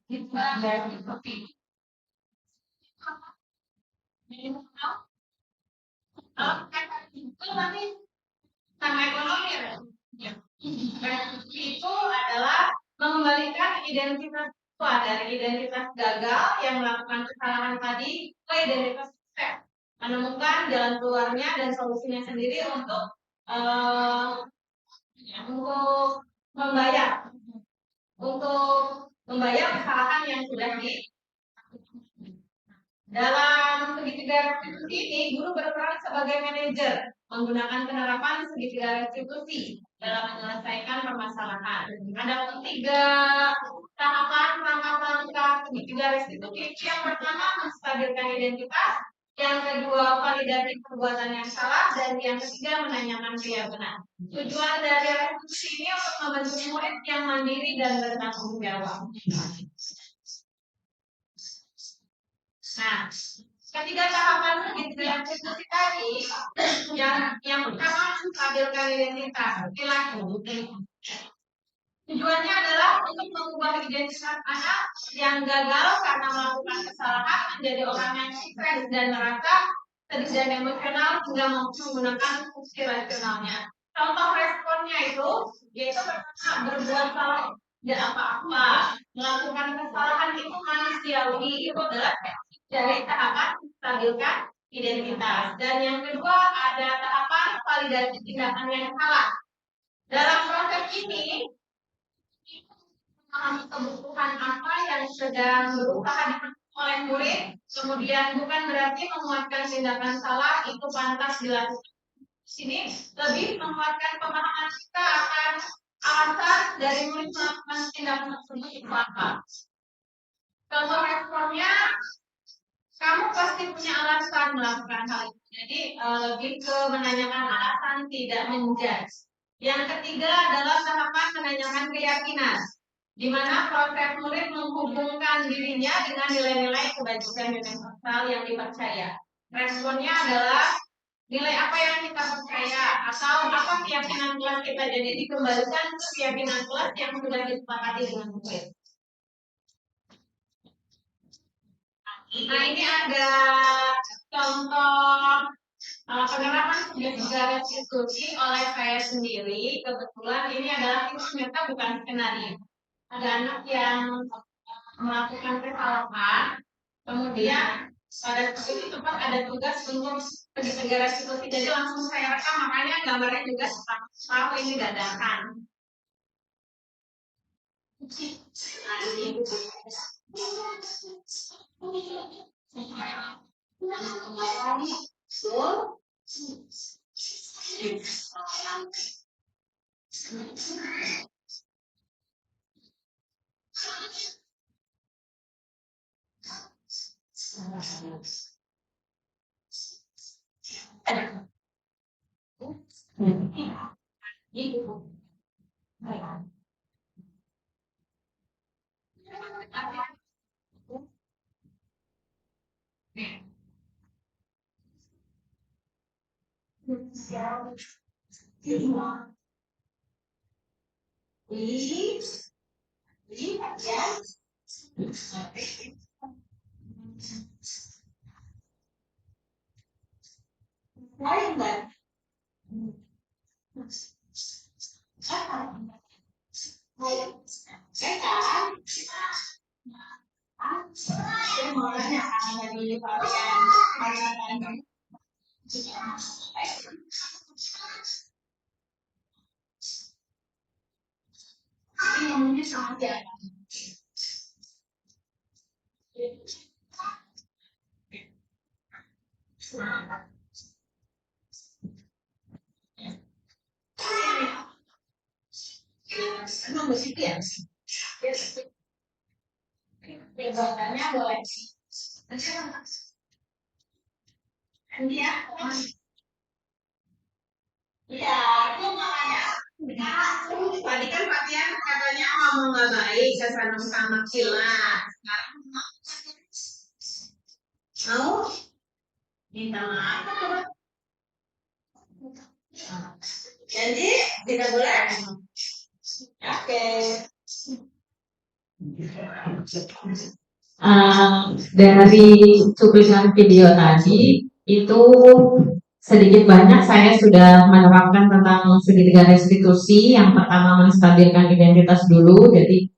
kita dari kopi. Kalau itu nanti sama ekonomi ya. Restitusi itu adalah mengembalikan identitas dari identitas gagal yang melakukan kesalahan tadi ke identitas sukses, menemukan jalan keluarnya dan solusinya sendiri untuk membayar kesalahan yang sudah di dalam segitiga restitusi ini. Guru berperan sebagai manajer menggunakan penerapan segitiga restitusi dalam menyelesaikan permasalahan. Ada 3 tahapan langkah-langkah segitiga restitusi. Yang pertama, menstabilkan identitas. Yang kedua, validasi perbuatan yang salah. Dan yang ketiga, menanyakan keyakinan. Tujuan dari restitusi ini untuk membentuk murid yang mandiri dan bertanggung jawab. Nah, ketiga tahapan segitiga restitusi tadi, yang pertama menstabilkan identitas. Tujuannya adalah untuk mengubah identitas anak yang gagal karena melakukan kesalahan menjadi orang yang sukses dan merasa sedih dan emosional hingga menggunakan fungsi rasionalnya. Contoh responnya itu yaitu berbuat salah tidak apa-apa, melakukan kesalahan itu manusiawi. Itu adalah dari tahapan menstabilkan identitas. Dan yang kedua ada tahapan validasi tindakan yang salah. Dalam proses ini kebutuhan apa yang sedang berusaha dipenuhi oleh murid, kemudian bukan berarti menguatkan tindakan salah itu pantas dilakukan. Sini lebih menguatkan pemahaman kita akan alasan dari murid melakukan tindakan tersebut itu apa. Contoh responnya, kamu pasti punya alasan melakukan hal itu. Jadi lebih ke menanyakan alasan, tidak menjudge. Yang ketiga adalah tahapan menanyakan keyakinan, di mana proses murid menghubungkan dirinya dengan nilai-nilai kebajikan universal yang dipercaya. Responnya adalah nilai apa yang kita percaya atau apa keyakinan kelas kita. Jadi dikembalikan ke keyakinan kelas yang sudah disepakati dengan murid. Nah, ini ada contoh penerapan segitiga restitusi oleh saya sendiri. Kebetulan ini adalah kisah nyata, bukan skenario. Ada anak yang melakukan kesalahan, kemudian pada saat itu ada tugas untuk segitiga restitusi. Jadi langsung saya rekam, makanya gambarnya juga tahu ini dadakan. Nah, ini Lihat ya. Lain kan? Saya mau nanya tadi varian ini ngomongnya sama aja. Emang begitu ya? Jawabannya boleh. Iya. Iya, itu makanya. Tadi kan Fatian katanya ngomong nggak baik ke sana sama Cila. Sekarang mau minta maaf. Jadi tidak boleh. Oke. Dari cuplikan video tadi itu sedikit banyak saya sudah menerapkan tentang segitiga restitusi. Yang pertama menstabilkan identitas dulu. Jadi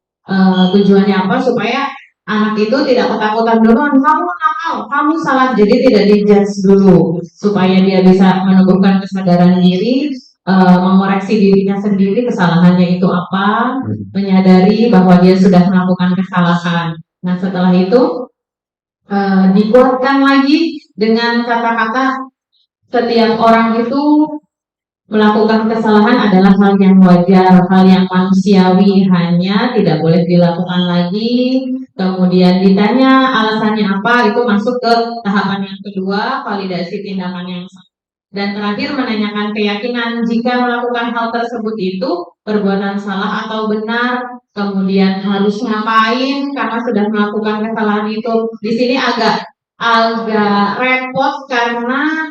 tujuannya apa? Supaya anak itu tidak ketakutan dulu, kamu nakal, kamu salah. Jadi tidak dijudge dulu, supaya dia bisa menumbuhkan kesadaran diri, mengoreksi dirinya sendiri kesalahannya itu apa, menyadari bahwa dia sudah melakukan kesalahan. Nah setelah itu dikuatkan lagi dengan kata-kata setiap orang itu melakukan kesalahan adalah hal yang wajar, hal yang manusiawi, hanya tidak boleh dilakukan lagi. Kemudian ditanya alasannya apa, itu masuk ke tahapan yang kedua, validasi tindakan yang salah. Dan terakhir menanyakan keyakinan jika melakukan hal tersebut itu perbuatan salah atau benar, kemudian harus ngapain karena sudah melakukan kesalahan itu. Di sini agak repot karena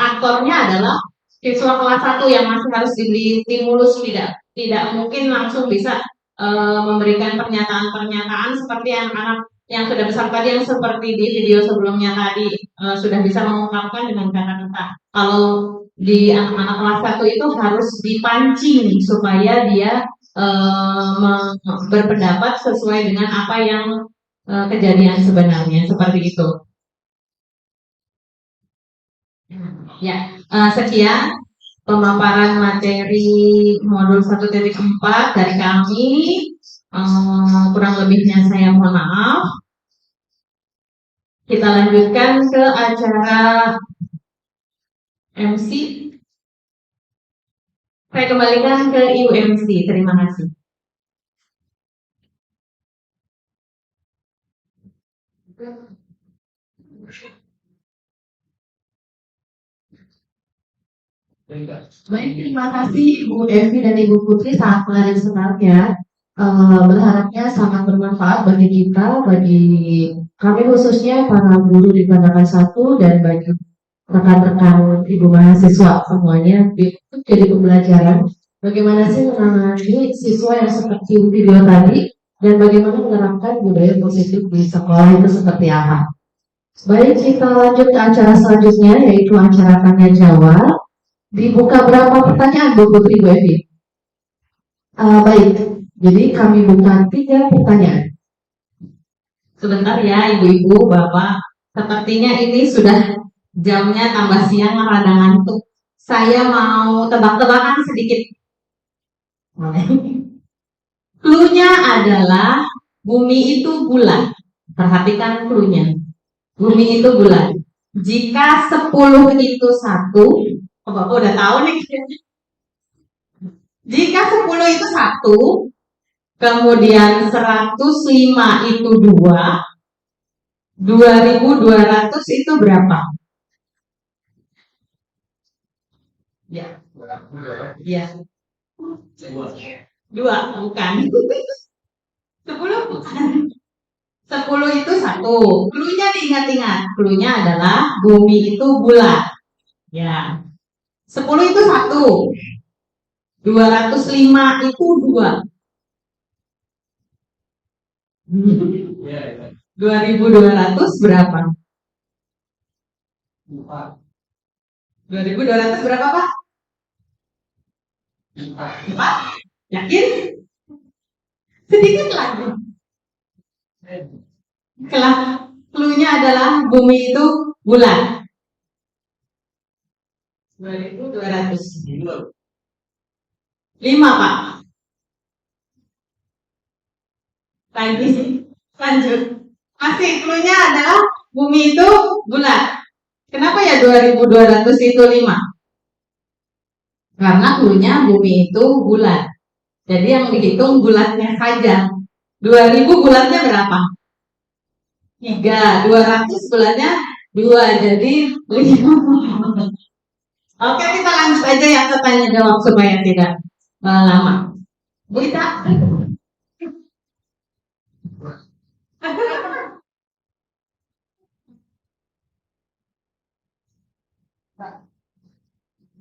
aktornya adalah siswa kelas 1 yang masih harus diberi stimulus, tidak mungkin langsung bisa memberikan pernyataan-pernyataan seperti anak-anak yang sudah besar tadi, yang seperti di video sebelumnya tadi sudah bisa mengungkapkan dengan kata-kata. Kalau di anak-anak kelas 1 itu harus dipancing supaya dia berpendapat sesuai dengan apa yang kejadian sebenarnya, seperti itu. Ya, sekian pemaparan materi modul 1.4 dari kami. Kurang lebihnya saya mohon maaf. Kita lanjutkan ke acara MC. Saya kembalikan ke Ibu MC. Terima kasih. Baik, terima kasih Ibu Devi dan Ibu Putri, sangat menarik sekali ya. Berharapnya sangat bermanfaat bagi kita, bagi kami khususnya para guru di Pandangan 1 dan bagi rekan-rekan ibu mahasiswa semuanya. Itu jadi pembelajaran bagaimana sih menangani siswa yang seperti video tadi dan bagaimana menerapkan budaya positif di sekolah itu seperti apa. Baik, kita lanjut ke acara selanjutnya yaitu acara tanya jawab. Dibuka berapa pertanyaan Bu Putri, Bu Evi? Baik, jadi kami buka 3 pertanyaan. Sebentar ya ibu-ibu, bapak. Sepertinya ini sudah jamnya tambah siang, rada ngantuk. Saya mau tebak-tebakan sedikit. Cluenya adalah bumi itu bulat. Perhatikan cluenya. Bumi itu bulat. Jika 10 itu 1, Bapak udah tahu nih. Jika 10 itu 1, kemudian 105 itu 2, 2200 itu berapa? Ya. Ya. 2, bukan. 10 bukan. 10 itu 1. Cluenya diingat-ingat. Cluenya adalah bumi itu bulat. Ya. 10 itu 1. 205 itu 2. Ya, 2.200 berapa? 4. 2.200 berapa, Pak? 4? Yakin? Sedikit lagi. Clue-nya adalah bumi itu bulat. 2.200. 5, Pak. Lagi. Lanjut. Masih clue-nya adalah bumi itu bulat. Kenapa ya 2.200 itu 5? Karena clue-nya bumi itu bulat. Jadi yang dihitung bulatnya saja. 2.000 bulatnya berapa? 3. 200 bulatnya 2. Jadi 5. Oke, kita lanjut aja yang tanya jawab supaya tidak lama. Bu Ita.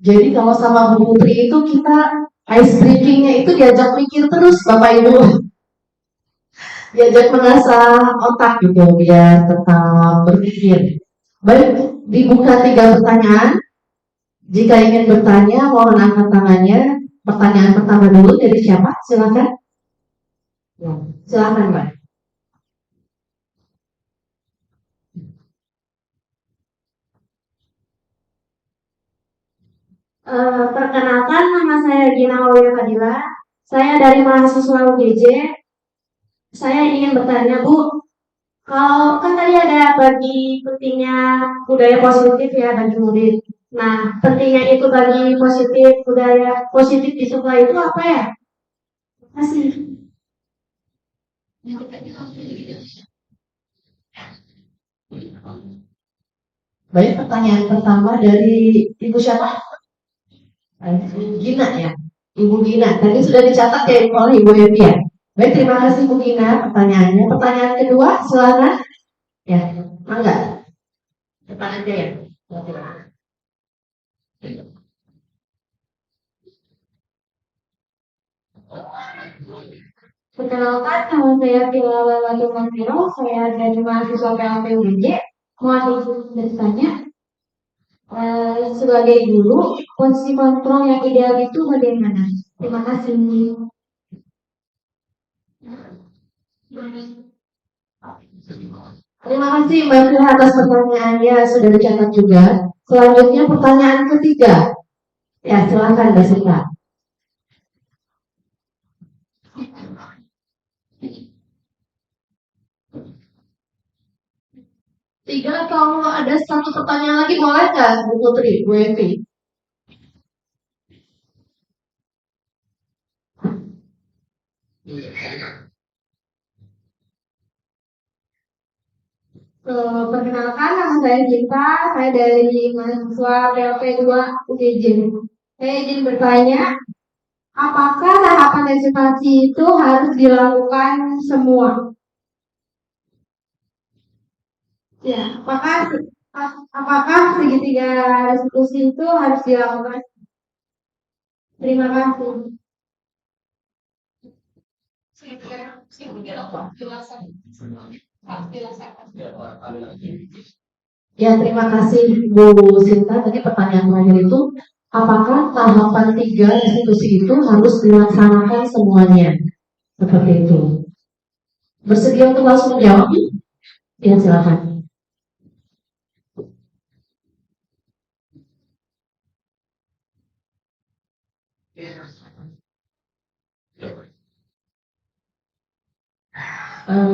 Jadi kalau sama Bu Putri itu kita ice breaking-nya itu diajak mikir terus Bapak Ibu. Diajak mengasah otak gitu biar tetap berpikir. Baik, dibuka 3 pertanyaan. Jika ingin bertanya, mohon angkat tangannya. Pertanyaan pertama dulu dari siapa? Silakan. Ya, silakan, Mbak. Perkenalkan, nama saya Gina Aulia Fadila. Saya dari mahasiswa UGJ. Saya ingin bertanya, Bu, kalau kan tadi ada bagi pentingnya budaya positif ya bagi murid. Nah, pentingnya itu bagi budaya positif di sekolah itu apa ya? Terima kasih. Baik, pertanyaan pertama dari Ibu siapa? Ibu Gina ya. Ibu Gina, tadi sudah dicatat ya oleh Ibu Evi ya. Baik, terima kasih Bu Gina pertanyaannya. Pertanyaan kedua, silakan. Ya, mangga. Depan aja ya. Perkenalkan, nama saya Vila Lalatu Mantiro. Saya dari mahasiswa PLP UGJ. Mohon izin bertanya, sebagai guru, posisi kontrol yang ideal itu bagaimana? Terima kasih. Terima kasih Mbak Fira atas pertanyaannya, sudah dicatat juga. Selanjutnya pertanyaan ketiga. Ya, silakan Mbak Sinta. Tiga atau ada satu pertanyaan lagi boleh nggak Bu Putri, Bu Evi? Perkenalkan, nama saya Cinta. Saya dari mahasiswa PLP 2 UGJ. Saya izin bertanya, apakah tahapan registrasi itu harus dilakukan semua? Ya, apakah segitiga restitusi itu harus dilakukan? Terima kasih. Ya, terima kasih Bu Sinta. Tadi pertanyaan terakhir itu, apakah tahapan 3 restitusi itu harus dilaksanakan semuanya? Seperti itu. Bersedia untuk langsung menjawab? Ya, silakan.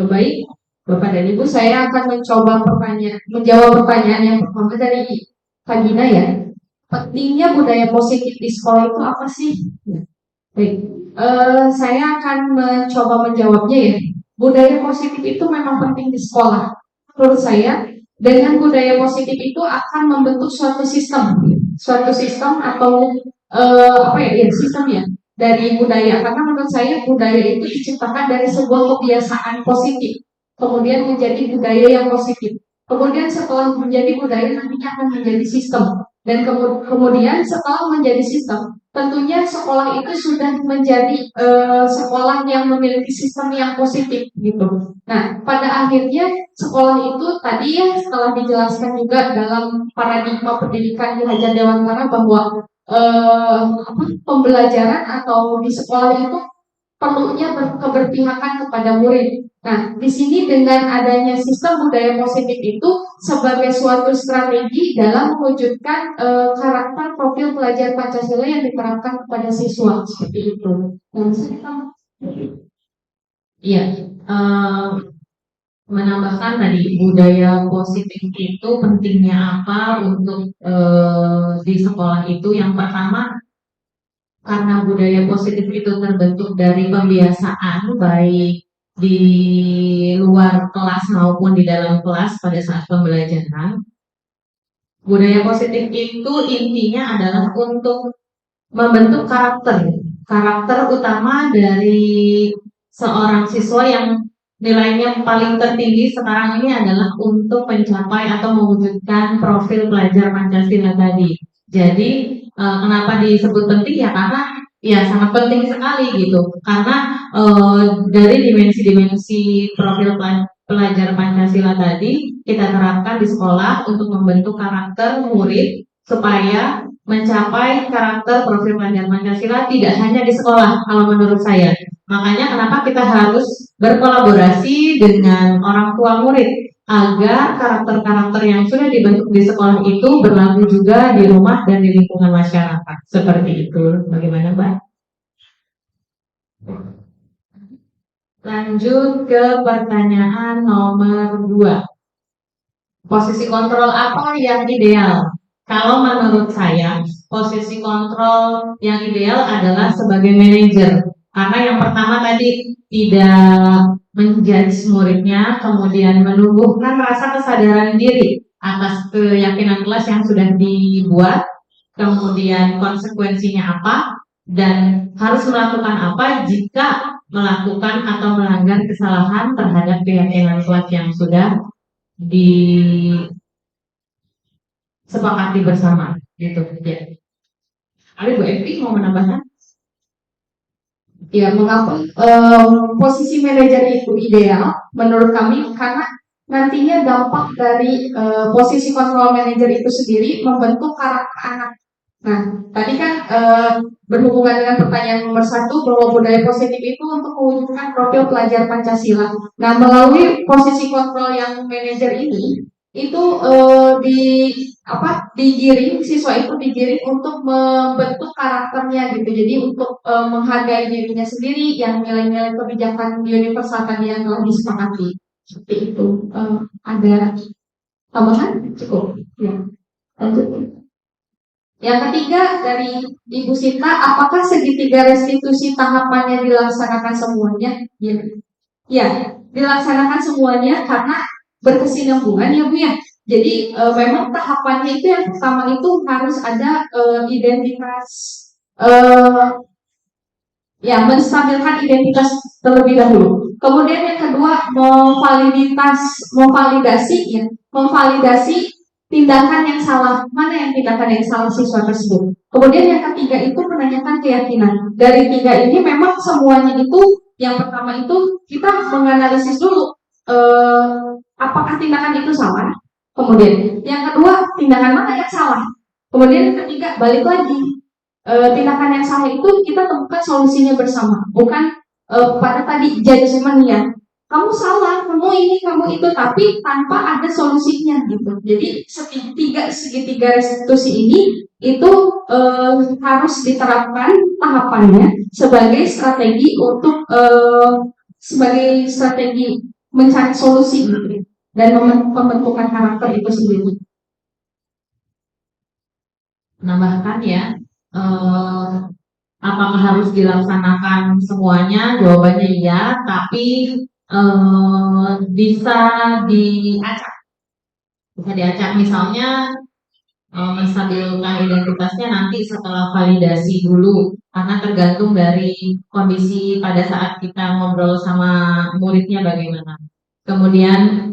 Baik, Bapak dan Ibu, saya akan menjawab pertanyaan yang pertama dari Kak Gina ya. Pentingnya budaya positif di sekolah itu apa sih? Baik, saya akan mencoba menjawabnya ya. Budaya positif itu memang penting di sekolah. Menurut saya, dengan budaya positif itu akan membentuk suatu sistem atau apa ya, sistem ya dari budaya. Karena menurut saya budaya itu diciptakan dari sebuah kebiasaan positif, kemudian menjadi budaya yang positif. Kemudian setelah menjadi budaya nantinya akan menjadi sistem dan kemudian setelah menjadi sistem tentunya sekolah itu sudah menjadi sekolah yang memiliki sistem yang positif gitu. Nah, pada akhirnya sekolah itu tadi ya setelah dijelaskan juga dalam paradigma pendidikan di Hajar Dewantara bahwa pembelajaran atau di sekolah itu perlunya keberpihakan kepada murid. Nah, di sini dengan adanya sistem budaya positif itu sebagai suatu strategi dalam mewujudkan karakter profil pelajar Pancasila yang diterapkan kepada siswa seperti itu. Iya, menambahkan tadi budaya positif itu pentingnya apa untuk di sekolah itu. Yang pertama, karena budaya positif itu terbentuk dari pembiasaan baik di luar kelas maupun di dalam kelas pada saat pembelajaran. Budaya positif itu intinya adalah untuk membentuk karakter utama dari seorang siswa yang nilainya paling tertinggi sekarang ini adalah untuk mencapai atau mewujudkan profil pelajar Pancasila tadi. Jadi kenapa disebut penting ya karena ya sangat penting sekali gitu. Karena dari dimensi-dimensi profil pelajar Pancasila tadi kita terapkan di sekolah untuk membentuk karakter murid supaya mencapai karakter profil pelajar Pancasila tidak hanya di sekolah kalau menurut saya. Makanya kenapa kita harus berkolaborasi dengan orang tua murid agar karakter-karakter yang sudah dibentuk di sekolah itu berlaku juga di rumah dan di lingkungan masyarakat. Seperti itu. Bagaimana, Mbak? Lanjut ke pertanyaan nomor 2. Posisi kontrol apa yang ideal? Kalau menurut saya, posisi kontrol yang ideal adalah sebagai manajer. Karena yang pertama tadi tidak menjudge muridnya, kemudian menumbuhkan rasa kesadaran diri atas keyakinan kelas yang sudah dibuat, kemudian konsekuensinya apa, dan harus melakukan apa jika melakukan atau melanggar kesalahan terhadap keyakinan kelas yang sudah disepakati bersama gitu ya. Ada Bu Evi mau menambahkan? Ya, mengapa posisi manajer itu ideal menurut kami? Karena nantinya dampak dari posisi kontrol manajer itu sendiri membentuk karakter anak. Nah, tadi kan berhubungan dengan pertanyaan nomor 1 bahwa budaya positif itu untuk mewujudkan profil pelajar Pancasila. Nah, melalui posisi kontrol yang manajer ini itu digiring, siswa itu digiring untuk membentuk karakternya gitu. Jadi untuk menghargai dirinya sendiri yang nilai-nilai kebijakan universal tadi yang telah disepakati. Seperti itu. Ada tambahan? Cukup. Ya. Lanjut. Yang ketiga dari Ibu Sinta, apakah segitiga restitusi tahapannya dilaksanakan semuanya? Ya, dilaksanakan semuanya karena berkesinambungan ya Bu ya. Jadi memang tahapannya itu yang pertama itu harus ada identitas, menstabilkan identitas terlebih dahulu. Kemudian yang kedua memvalidasi tindakan yang salah, mana yang tindakan yang salah siswa tersebut. Kemudian yang ketiga itu menanyakan keyakinan. Dari 3 ini memang semuanya itu, yang pertama itu kita menganalisis dulu apakah tindakan itu salah. Kemudian yang kedua tindakan mana yang salah. Kemudian yang ketiga balik lagi tindakan yang salah itu kita temukan solusinya bersama, bukan pada tadi judgement ya. Kamu salah, kamu ini, kamu itu, tapi tanpa ada solusinya gitu. Jadi segitiga restitusi ini itu harus diterapkan tahapannya sebagai strategi untuk mencari solusi gitu, dan pembentukan karakter itu sendiri. Menambahkan ya, apakah harus dilaksanakan semuanya? Jawabannya iya, tapi bisa diacak misalnya menstabilkan identitasnya nanti setelah validasi dulu, karena tergantung dari kondisi pada saat kita ngobrol sama muridnya bagaimana. Kemudian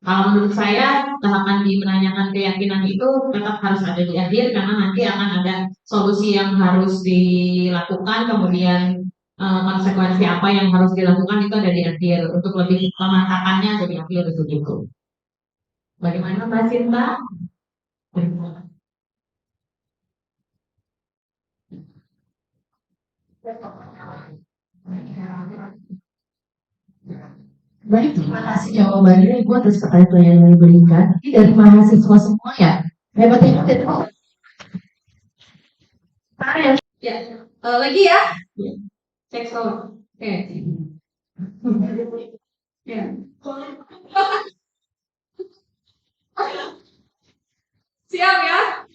Kalau menurut saya tahapan di menanyakan keyakinan itu tetap harus ada di akhir karena nanti akan ada solusi yang harus dilakukan, kemudian konsekuensi apa yang harus dilakukan itu ada di akhir. Untuk lebih pemantapannya ada di akhir begitu. Bagaimana Mbak Sinta? Baik, terima kasih jawabannya Ibu atas pertanyaan yang diberikan. Ini dari mahasiswa semua ya. Hebat-hebat itu. Ya, lagi ya. Cek sound. Oke. Ya. Siap ya.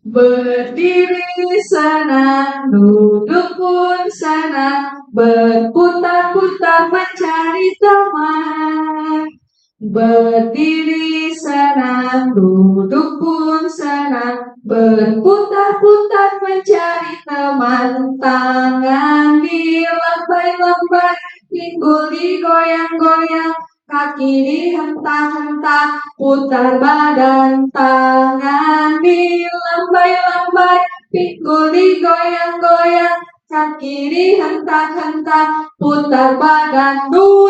Berdiri senang, duduk pun senang, berputar-putar mencari teman. Berdiri senang, duduk pun senang, berputar-putar mencari teman. Tangan dilambai-lambai, pinggul digoyang-goyang, kaki dihentak-hentak, putar badan. Tangan dilambai-lambai, pinggul digoyang-goyang, kaki dihentak-hentak, putar badan. 2.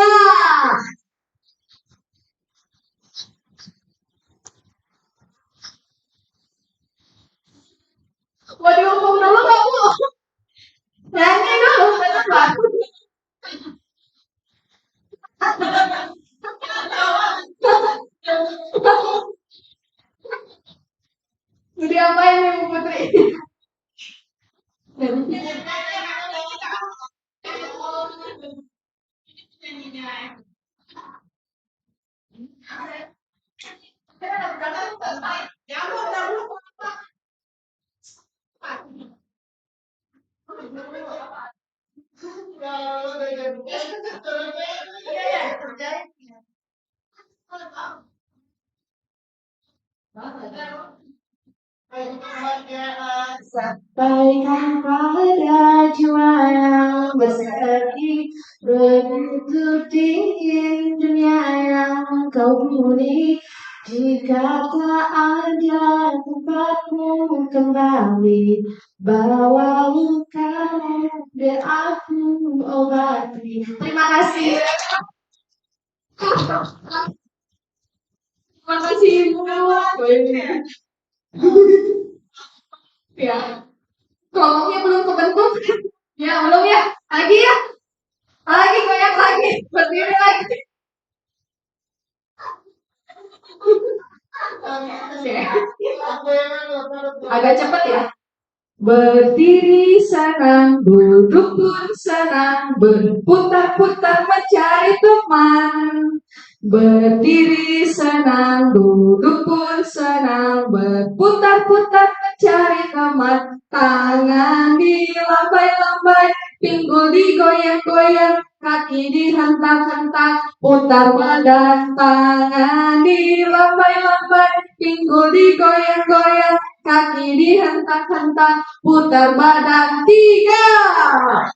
Mau dihukum dulu nggak Bu? Nyanyi dulu, bener bagus. Jadi apain nih Bu Putri? Sampaikan pada jiwa yang bersedih, menutup dingin dunia yang kau huni. Jika tak ada tempatmu kembali, bawa lukamu biar aku obati. Terima kasih. Terima kasih Ibu. Ya, kelompoknya belum kebentuk. Ya, belum ya. Lagi ya. Lagi goyang lagi. Berdiri lagi. Agak cepat ya. Berdiri senang, duduk pun senang, berputar-putar mencari teman. Berdiri senang, duduk pun senang, berputar-putar mencari teman. Tangan dilambai-lambai, pinggul digoyang-goyang, kaki dihentak-hentak, putar badan. Tangan dilambai-lambai, pinggul digoyang-goyang, kaki dihentak-hentak, putar badan. 3.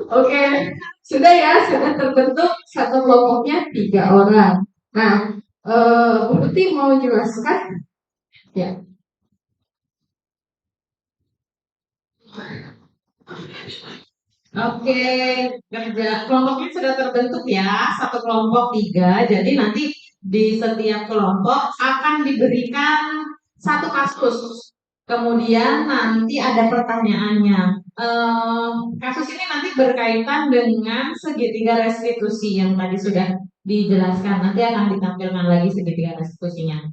Oke, sudah ya, sudah terbentuk satu kelompoknya 3 orang. Nah, Bu Putih mau jelaskan? Ya. Oke, kerja kelompoknya sudah terbentuk ya, satu kelompok 3. Jadi nanti di setiap kelompok akan diberikan satu kasus. Kemudian nanti ada pertanyaannya. Kasus ini nanti berkaitan dengan segitiga restitusi yang tadi sudah dijelaskan. Nanti akan ditampilkan lagi segitiga restitusinya.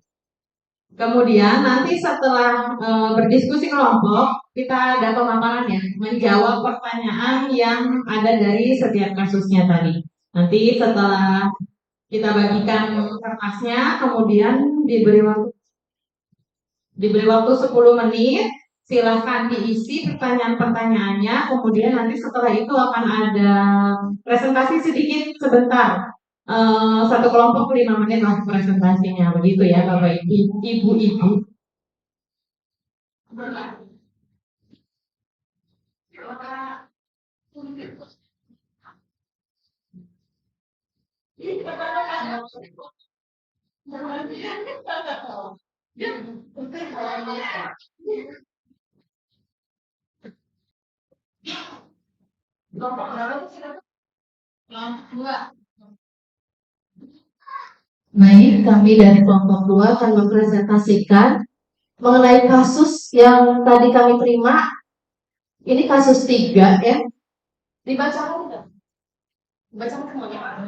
Kemudian nanti setelah berdiskusi kelompok, kita ada pemaparan ya, menjawab pertanyaan yang ada dari setiap kasusnya tadi. Nanti setelah kita bagikan kertasnya, kemudian diberi waktu 10 menit, silahkan diisi pertanyaan-pertanyaannya, kemudian nanti setelah itu akan ada presentasi sedikit sebentar satu kelompok 5 menit untuk presentasinya, begitu ya Bapak Ibu-ibu. Baik, kami dari kelompok 2 akan mempresentasikan mengenai kasus yang tadi kami terima. Ini kasus 3 ya. Dibacakan enggak? Dibacakan semuanya.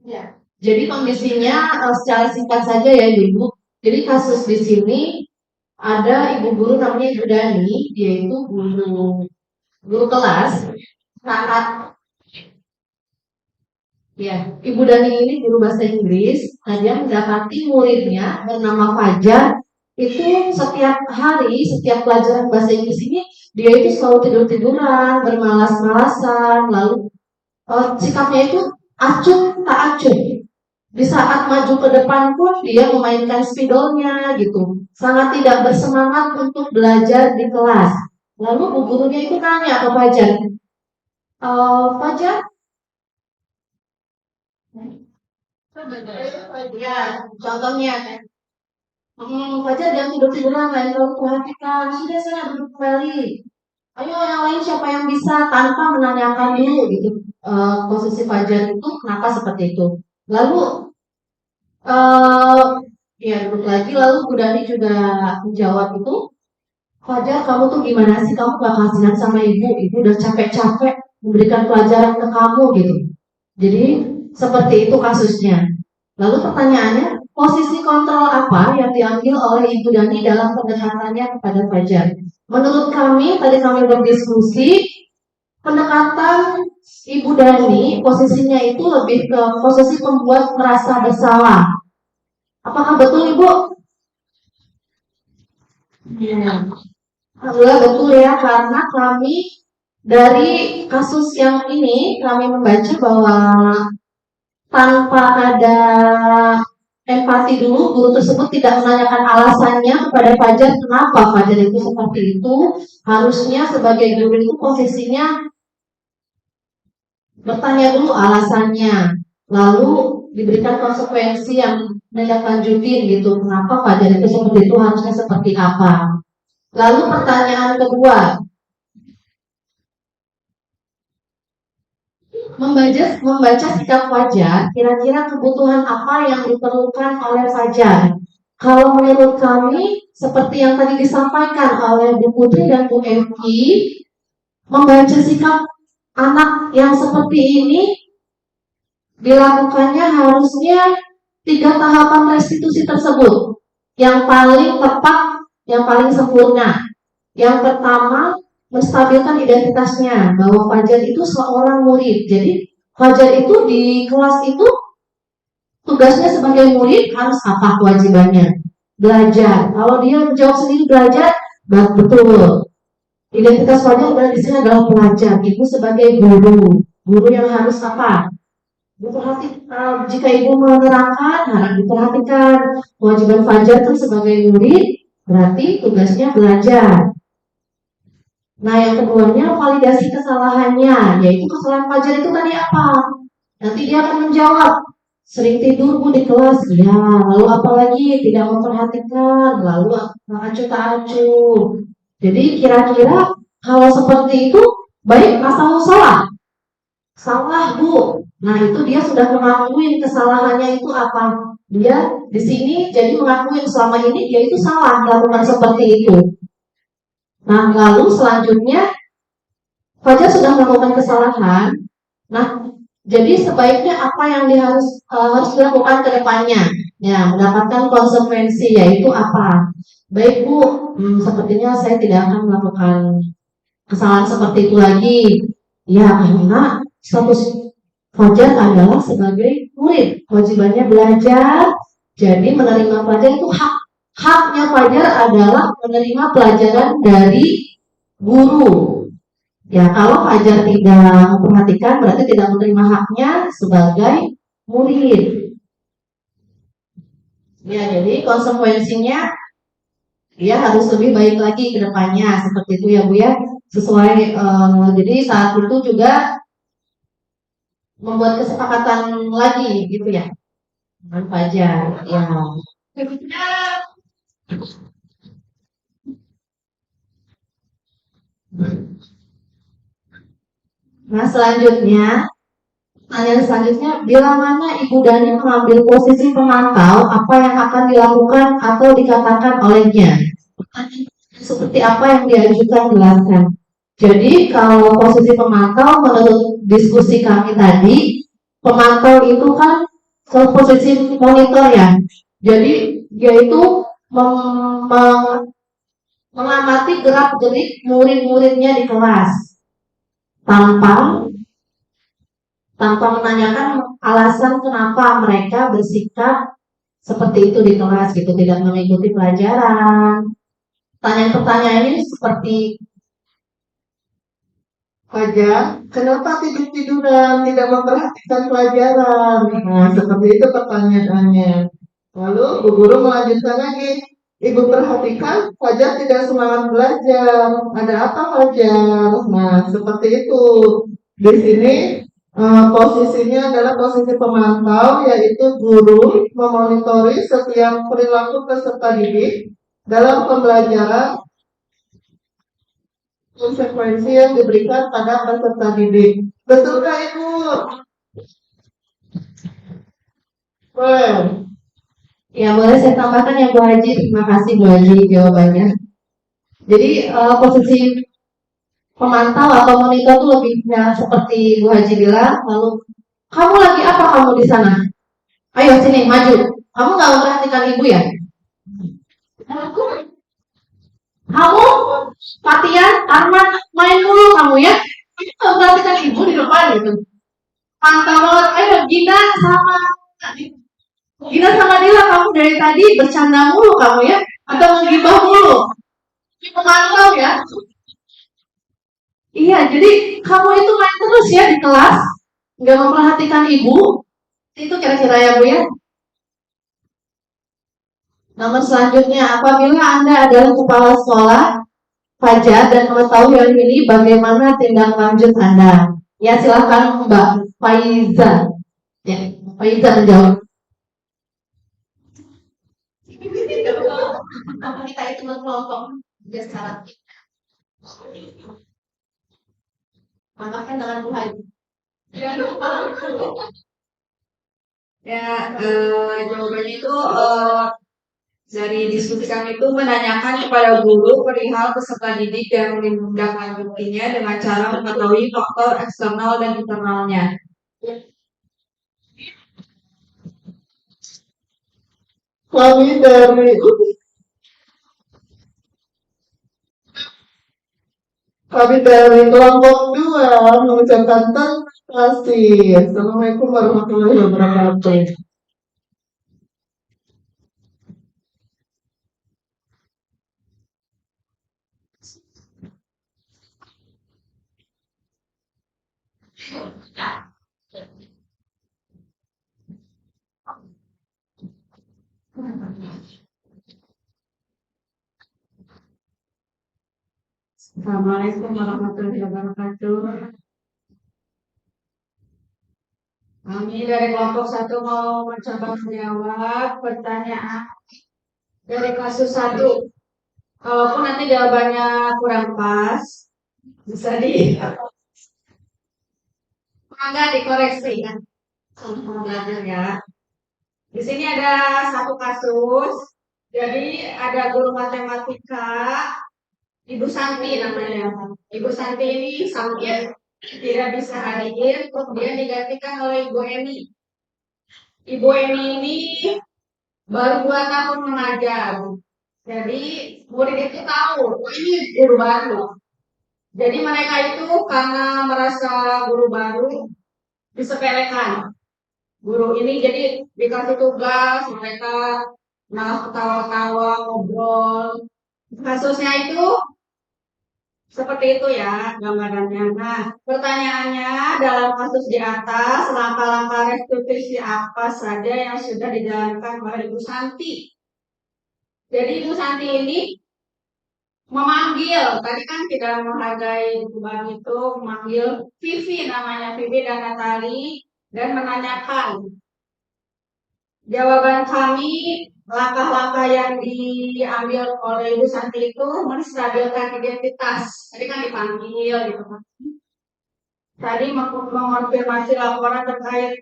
Ya. Jadi kondisinya secara singkat saja ya Ibu. Jadi kasus di sini ada ibu guru namanya Ibu Dani, dia itu guru kelas. Saat ya, Ibu Dani ini guru bahasa Inggris. Nah, dia mendapati muridnya bernama Fajar itu setiap hari, setiap pelajaran bahasa Inggris ini dia itu selalu tidur-tiduran, bermalas-malasan, lalu sikapnya itu acuh tak acuh. Di saat maju ke depan pun dia memainkan spidolnya gitu, sangat tidak bersemangat untuk belajar di kelas. Lalu bu gurunya itu nanya ke Fajar, Fajar, ya, contohnya kan, Fajar jangan tidur-tiduran, lain kalau perhatikan, sudah saya duduk kembali. Ayo yang lain siapa yang bisa tanpa menanyakan dulu gitu. Posisi Fajar itu kenapa seperti itu. Lalu ya duduk lagi, lalu Bu Dani juga menjawab itu, Fajar kamu tuh gimana sih, kamu gak kasihan sama ibu udah capek-capek memberikan pelajaran ke kamu gitu. Jadi seperti itu kasusnya. Lalu pertanyaannya, posisi kontrol apa yang diambil oleh Ibu Dani dalam pendekatannya kepada Fajar? Menurut kami, tadi kami berdiskusi, pendekatan Ibu Dani posisinya itu lebih ke posisi pembuat merasa bersalah. Apakah betul Ibu? Ya. Alhamdulillah betul ya, karena kami dari kasus yang ini kami membaca bahwa tanpa ada empati dulu, guru tersebut tidak menanyakan alasannya kepada Fajar kenapa Fajar itu seperti itu. Harusnya sebagai guru itu posisinya bertanya dulu alasannya, lalu diberikan konsekuensi yang menindaklanjutin gitu. Kenapa Fajar itu seperti itu, harusnya seperti apa. Lalu pertanyaan kedua, membaca sikap Fajar, kira-kira kebutuhan apa yang diperlukan oleh Fajar? Kalau menurut kami, seperti yang tadi disampaikan oleh Bu Putri dan Bu Evi, membaca sikap anak yang seperti ini dilakukannya harusnya 3 tahapan restitusi tersebut. Yang paling tepat, yang paling sempurna. Yang pertama, menstabilkan identitasnya, bahwa Fajar itu seorang murid. Jadi Fajar itu di kelas itu tugasnya sebagai murid harus apa kewajibannya? Belajar. Kalau dia menjawab sendiri belajar, betul. Identitas Fajar berada di sini adalah pelajar. Ibu sebagai guru yang harus apa? Jika ibu menerangkan, harap diperhatikan. Kewajiban Fajar itu sebagai murid, berarti tugasnya belajar. Nah, yang keduanya validasi kesalahannya, yaitu kesalahan Fajar itu tadi apa? Nanti dia akan menjawab, sering tidur Bu di kelas, ya. Lalu apalagi tidak memperhatikan, lalu acuh tak acuh. Jadi kira-kira kalau seperti itu baik asal salah? Salah Bu. Nah itu dia sudah mengakui kesalahannya itu apa? Dia di sini jadi mengakui selama ini dia itu salah melakukan seperti itu. Nah lalu selanjutnya Fajar sudah melakukan kesalahan. Nah jadi sebaiknya apa yang dia harus dilakukan ke depannya? Ya mendapatkan konsekuensi, yaitu apa? Baik Bu, sepertinya saya tidak akan melakukan kesalahan seperti itu lagi. Ya karena status Fajar adalah sebagai murid, kewajibannya belajar. Jadi menerima pelajaran itu haknya Fajar adalah menerima pelajaran dari guru. Ya kalau Fajar tidak memperhatikan berarti tidak menerima haknya sebagai murid. Ya, jadi konsekuensinya dia harus lebih baik lagi ke depannya seperti itu ya Bu ya. Sesuai jadi saat itu juga membuat kesepakatan lagi gitu ya dengan Fajar ya. Nah selanjutnya pertanyaan selanjutnya, bila mana Ibu Dani mengambil posisi pemantau, apa yang akan dilakukan atau dikatakan olehnya? Seperti apa yang diajukan jelaskan. Jadi kalau posisi pemantau menurut diskusi kami tadi, pemantau itu kan posisi monitor ya. Jadi dia itu mengamati gerak gerik murid-muridnya di kelas tanpa menanyakan alasan kenapa mereka bersikap seperti itu di kelas gitu, tidak mengikuti pelajaran. Pertanyaan-pertanyaan ini seperti Fajar, kenapa tidur-tiduran, tidak memperhatikan pelajaran? Nah, seperti itu pertanyaannya. Lalu Bu Guru melanjutkan lagi, Ibu perhatikan Fajar tidak semangat belajar. Ada apa Fajar? Nah, seperti itu. Di sini posisinya adalah posisi pemantau, yaitu guru memonitori setiap perilaku peserta didik dalam pembelajaran, konsekuensi yang diberikan pada peserta didik. Betulkah Ibu? Well, ya boleh saya tambahkan ya Bu Haji. Terima kasih Bu Haji jawabannya. Jadi posisi pemantau atau monitor itu lebihnya seperti Bu Haji bilang. Lalu kamu lagi apa kamu di sana? Ayo sini maju. Kamu nggak memperhatikan ibu ya? Kamu Fatian, Arman main mulu kamu ya? Kamu nggak memperhatikan ibu di depan gitu. Pantau, ayo Gina sama Dila kamu dari tadi bercanda mulu kamu ya? Atau menggibah mulu? Pemantau ya? Iya, jadi kamu itu main terus ya di kelas, nggak memperhatikan ibu. Itu kira-kira ya Bu ya. Nomor selanjutnya, apabila Anda adalah kepala sekolah Fajar dan mengetahui hal ini, bagaimana tindak lanjut Anda? Ya silahkan Mbak Faiza. Ya, Faiza menjawab. Apa kita itu kelompok secara tambahkan dengan Bu Haji. Ya, jawabannya itu dari diskusi kami itu menanyakan kepada guru perihal peserta didik dan menindaklanjutinya dengan cara mengetahui faktor eksternal dan internalnya. Kami dari kelompok 2 mengucapkan terima kasih. Assalamualaikum warahmatullahi wabarakatuh. Assalamualaikum warahmatullahi wabarakatuh. Kami dari kelompok 1 mau mencoba menjawab pertanyaan dari kasus 1. Kalaupun nanti jawabannya kurang pas, bisa dikoreksi kan? Sama belajar ya. Di sini ada satu kasus. Jadi ada guru matematika, Ibu Santi namanya. Ibu Santi ini sakit, tidak bisa hadir, kemudian digantikan oleh Ibu Eni. Ibu Eni ini baru 2 tahun mengajar. Jadi murid itu tahu, ini guru baru. Jadi mereka itu karena merasa guru baru disepelekan. Guru ini jadi dikasih tugas, mereka malah ketawa-tawa, ngobrol. Kasusnya itu Seperti itu ya gambarannya. Nah, pertanyaannya dalam kasus di atas, langkah-langkah restitusi apa saja yang sudah dijalankan oleh Ibu Santi? Jadi Ibu Santi ini memanggil, tadi kan tidak menghargai Tuhan itu, memanggil Vivi namanya, Vivi dan Natali, dan menanyakan. Jawaban kami, langkah-langkah yang diambil oleh Ibu Santi itu menstabilkan identitas. Tadi kan dipanggil gitu kan. Tadi mengonfirmasi laporan terkait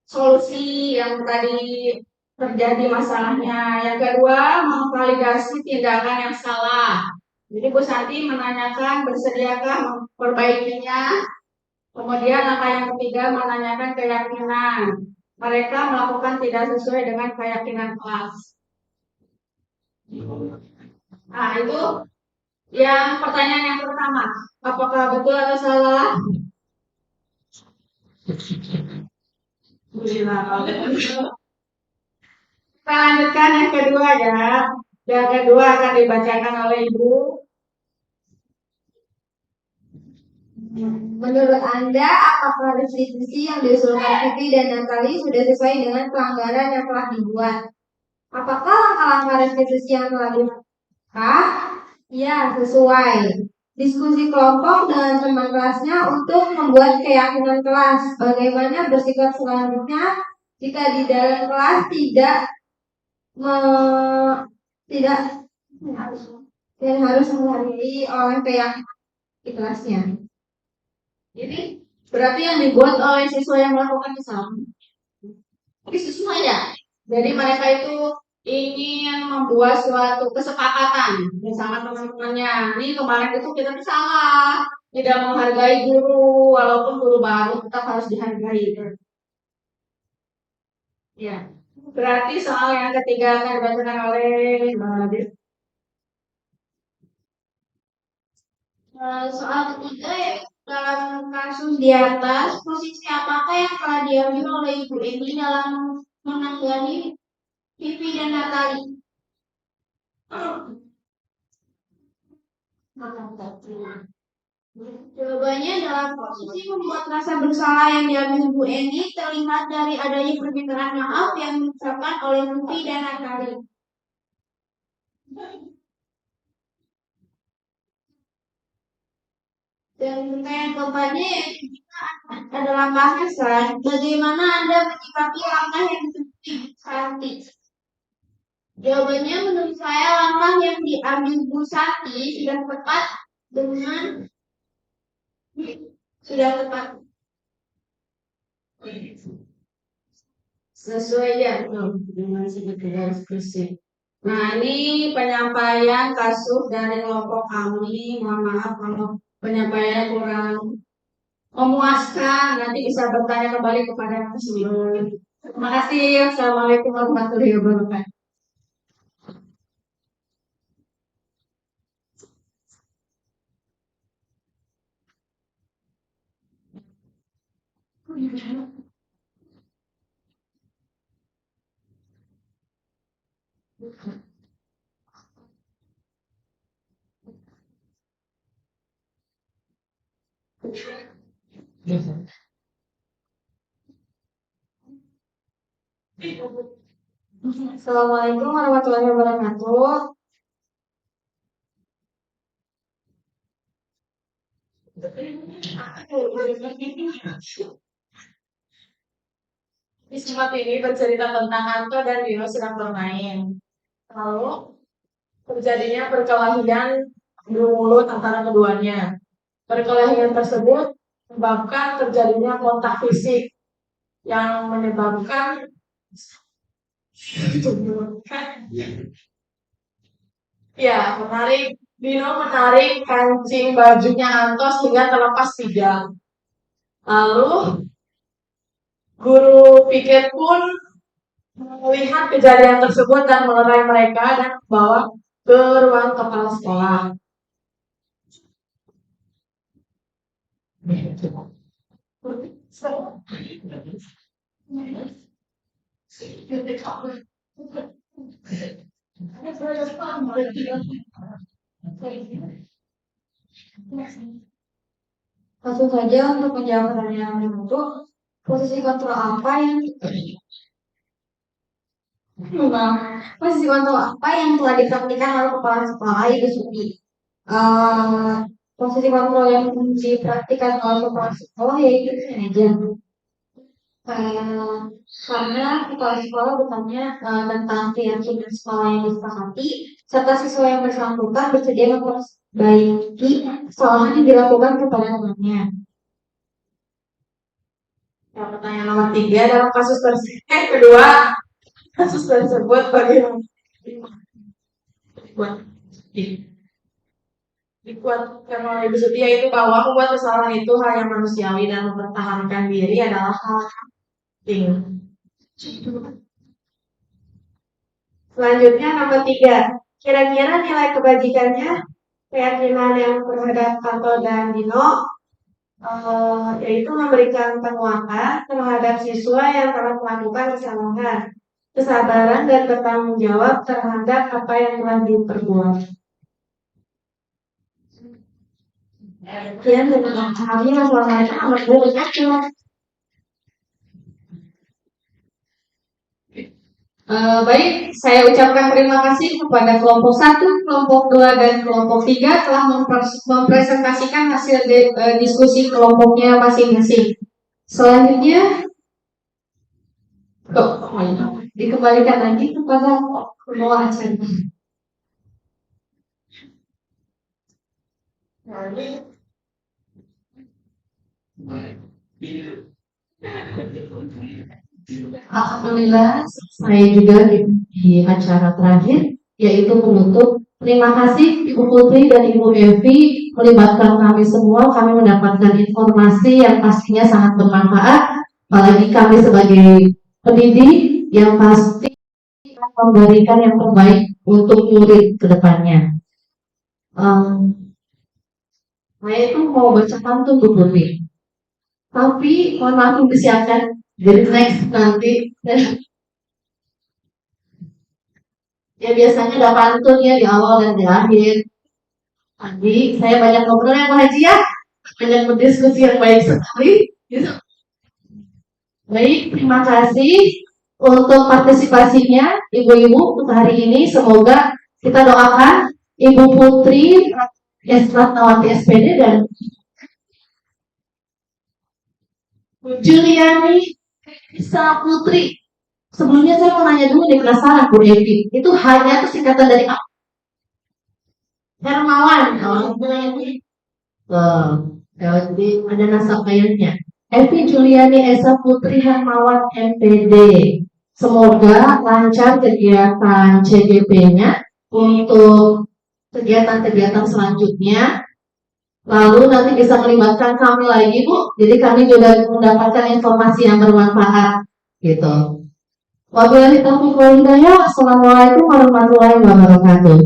solusi yang tadi terjadi masalahnya. Yang kedua, memvalidasi tindakan yang salah. Jadi Bu Santi menanyakan bersediakah memperbaikinya. Kemudian langkah yang ketiga menanyakan keyakinan. Mereka melakukan tidak sesuai dengan keyakinan kelas. Nah itu yang pertanyaan yang pertama. Apakah betul atau salah? Kita lanjutkan yang kedua ya. Yang kedua akan dibacakan oleh Ibu. Menurut Anda, apakah restitusi yang diusulkan Vivi dan Natali sudah sesuai dengan pelanggaran yang telah dibuat? Apakah langkah-langkah restitusi yang telah dilakukan? Ya, sesuai. Diskusi kelompok dengan teman kelasnya untuk membuat keyakinan kelas. Bagaimana bersikap selanjutnya jika di dalam kelas tidak dan harus menghargai oleh keyakinan di kelasnya. Jadi berarti yang dibuat oleh siswa yang melakukan kesalahan. Tapi sesuai ya. Jadi mereka itu ingin membuat suatu kesepakatan bersama teman-temannya. Ini kemarin itu kita tuh salah, tidak menghargai guru, walaupun guru baru tetap harus dihargai. Ya, berarti soal yang ketiga akan dibacakan oleh Mbak Nadir. Soal ketiga ya, dalam kasus di atas, posisi apakah yang telah diambil oleh Ibu Eni dalam menangani Vivi dan Natali? Jawabannya dalam posisi membuat rasa bersalah yang diambil Ibu Eni terlihat dari adanya permintaan maaf yang diucapkan oleh Vivi dan Natali. Dan pertanyaan keempatnya adalah bahasan bagaimana Anda menyikapi langkah yang ditempuh Ibu Santi? Jawabannya menurut saya langkah yang diambil Bu Santi sudah tepat Sesuai ya dengan segala diskusi. Nah ini penyampaian kasus dari kelompok kami. Mohon maaf kalau penyampaiannya kurang memuaskan. Nanti bisa bertanya kembali kepada Mas. Terima kasih. Assalamualaikum warahmatullahi wabarakatuh. Assalamualaikum warahmatullahi wabarakatuh. Ismat ini bercerita tentang Anto dan Dino sedang bermain. Lalu terjadinya perkelahian mulut antara keduanya. Perkelahian tersebut menyebabkan terjadinya kontak fisik yang menyebabkan Dino menarik kancing bajunya Antos hingga terlepas 3. Lalu guru piket pun melihat kejadian tersebut dan melerai mereka dan membawa ke ruang kepala sekolah. Langsung saja untuk menjawab pertanyaan itu, posisi kontrol apa yang posisi kontrol apa yang telah dipraktikkan oleh kepala sekolah Ibu Suti? Posisi kontrol yang dipraktikkan oleh kepala sekolah yaitu manajer. Karena kepala sekolah bertanya tentang keyakinan sekolah yang disepakati, serta siswa yang bersangkutan bersedia memperbaiki kesalahan yang dilakukan kepada temannya. Yang pertanyaan nomor 3, dalam kasus tersebut, kedua, kasus tersebut bagaimana dikuatkan oleh Ibu Suti, yaitu bahwa membuat kesalahan itu hal yang manusiawi dan mempertahankan diri adalah hal penting. Selanjutnya nomor 3, kira-kira nilai kebajikannya keyakinan yang terhadap Kanto dan Dino yaitu memberikan penguatan terhadap siswa yang telah melakukan kesalahan, kesabaran dan bertanggung jawab terhadap apa yang telah diperbuat. Sekian terima kasih. Wassalamualaikum warahmatullahi wabarakatuh. Baik, saya ucapkan terima kasih kepada kelompok 1, kelompok 2, dan kelompok 3 telah mempresentasikan hasil diskusi kelompoknya masing-masing. Selanjutnya, dikembalikan lagi kepada pembawa acara. Alhamdulillah, saya juga di acara terakhir, yaitu penutup. Terima kasih Ibu Putri dan Ibu Evi melibatkan kami semua. Kami mendapatkan informasi yang pastinya sangat bermanfaat, apalagi kami sebagai pendidik yang pasti memberikan yang terbaik untuk murid ke depannya. Saya itu mau baca pantun Bu Putri, tapi mohon maaf disiapkan. Jadi next nanti ya biasanya ada pantunnya di awal dan di akhir. Tadi saya banyak ngobrol yang Haji ya, banyak berdiskusi yang baik sekali. Baik, terima kasih untuk partisipasinya ibu-ibu untuk hari ini. Semoga kita doakan Ibu Putri Ratnawati SPD dan Juliani Isa Putri. Sebelumnya saya mau nanya dulu nih, penasaran Bu Devi, itu hanya itu singkatan dari apa? Hermawan. Jadi ada nasabahnya. Evi Juliani Esa Putri Hermawan MPD. Semoga lancar kegiatan CGP-nya untuk kegiatan-kegiatan selanjutnya. Lalu nanti bisa melibatkan kami lagi Bu. Jadi kami juga mendapatkan informasi yang bermanfaat gitu. Wabillahi taufiq wal hidayah. Assalamualaikum warahmatullahi wabarakatuh.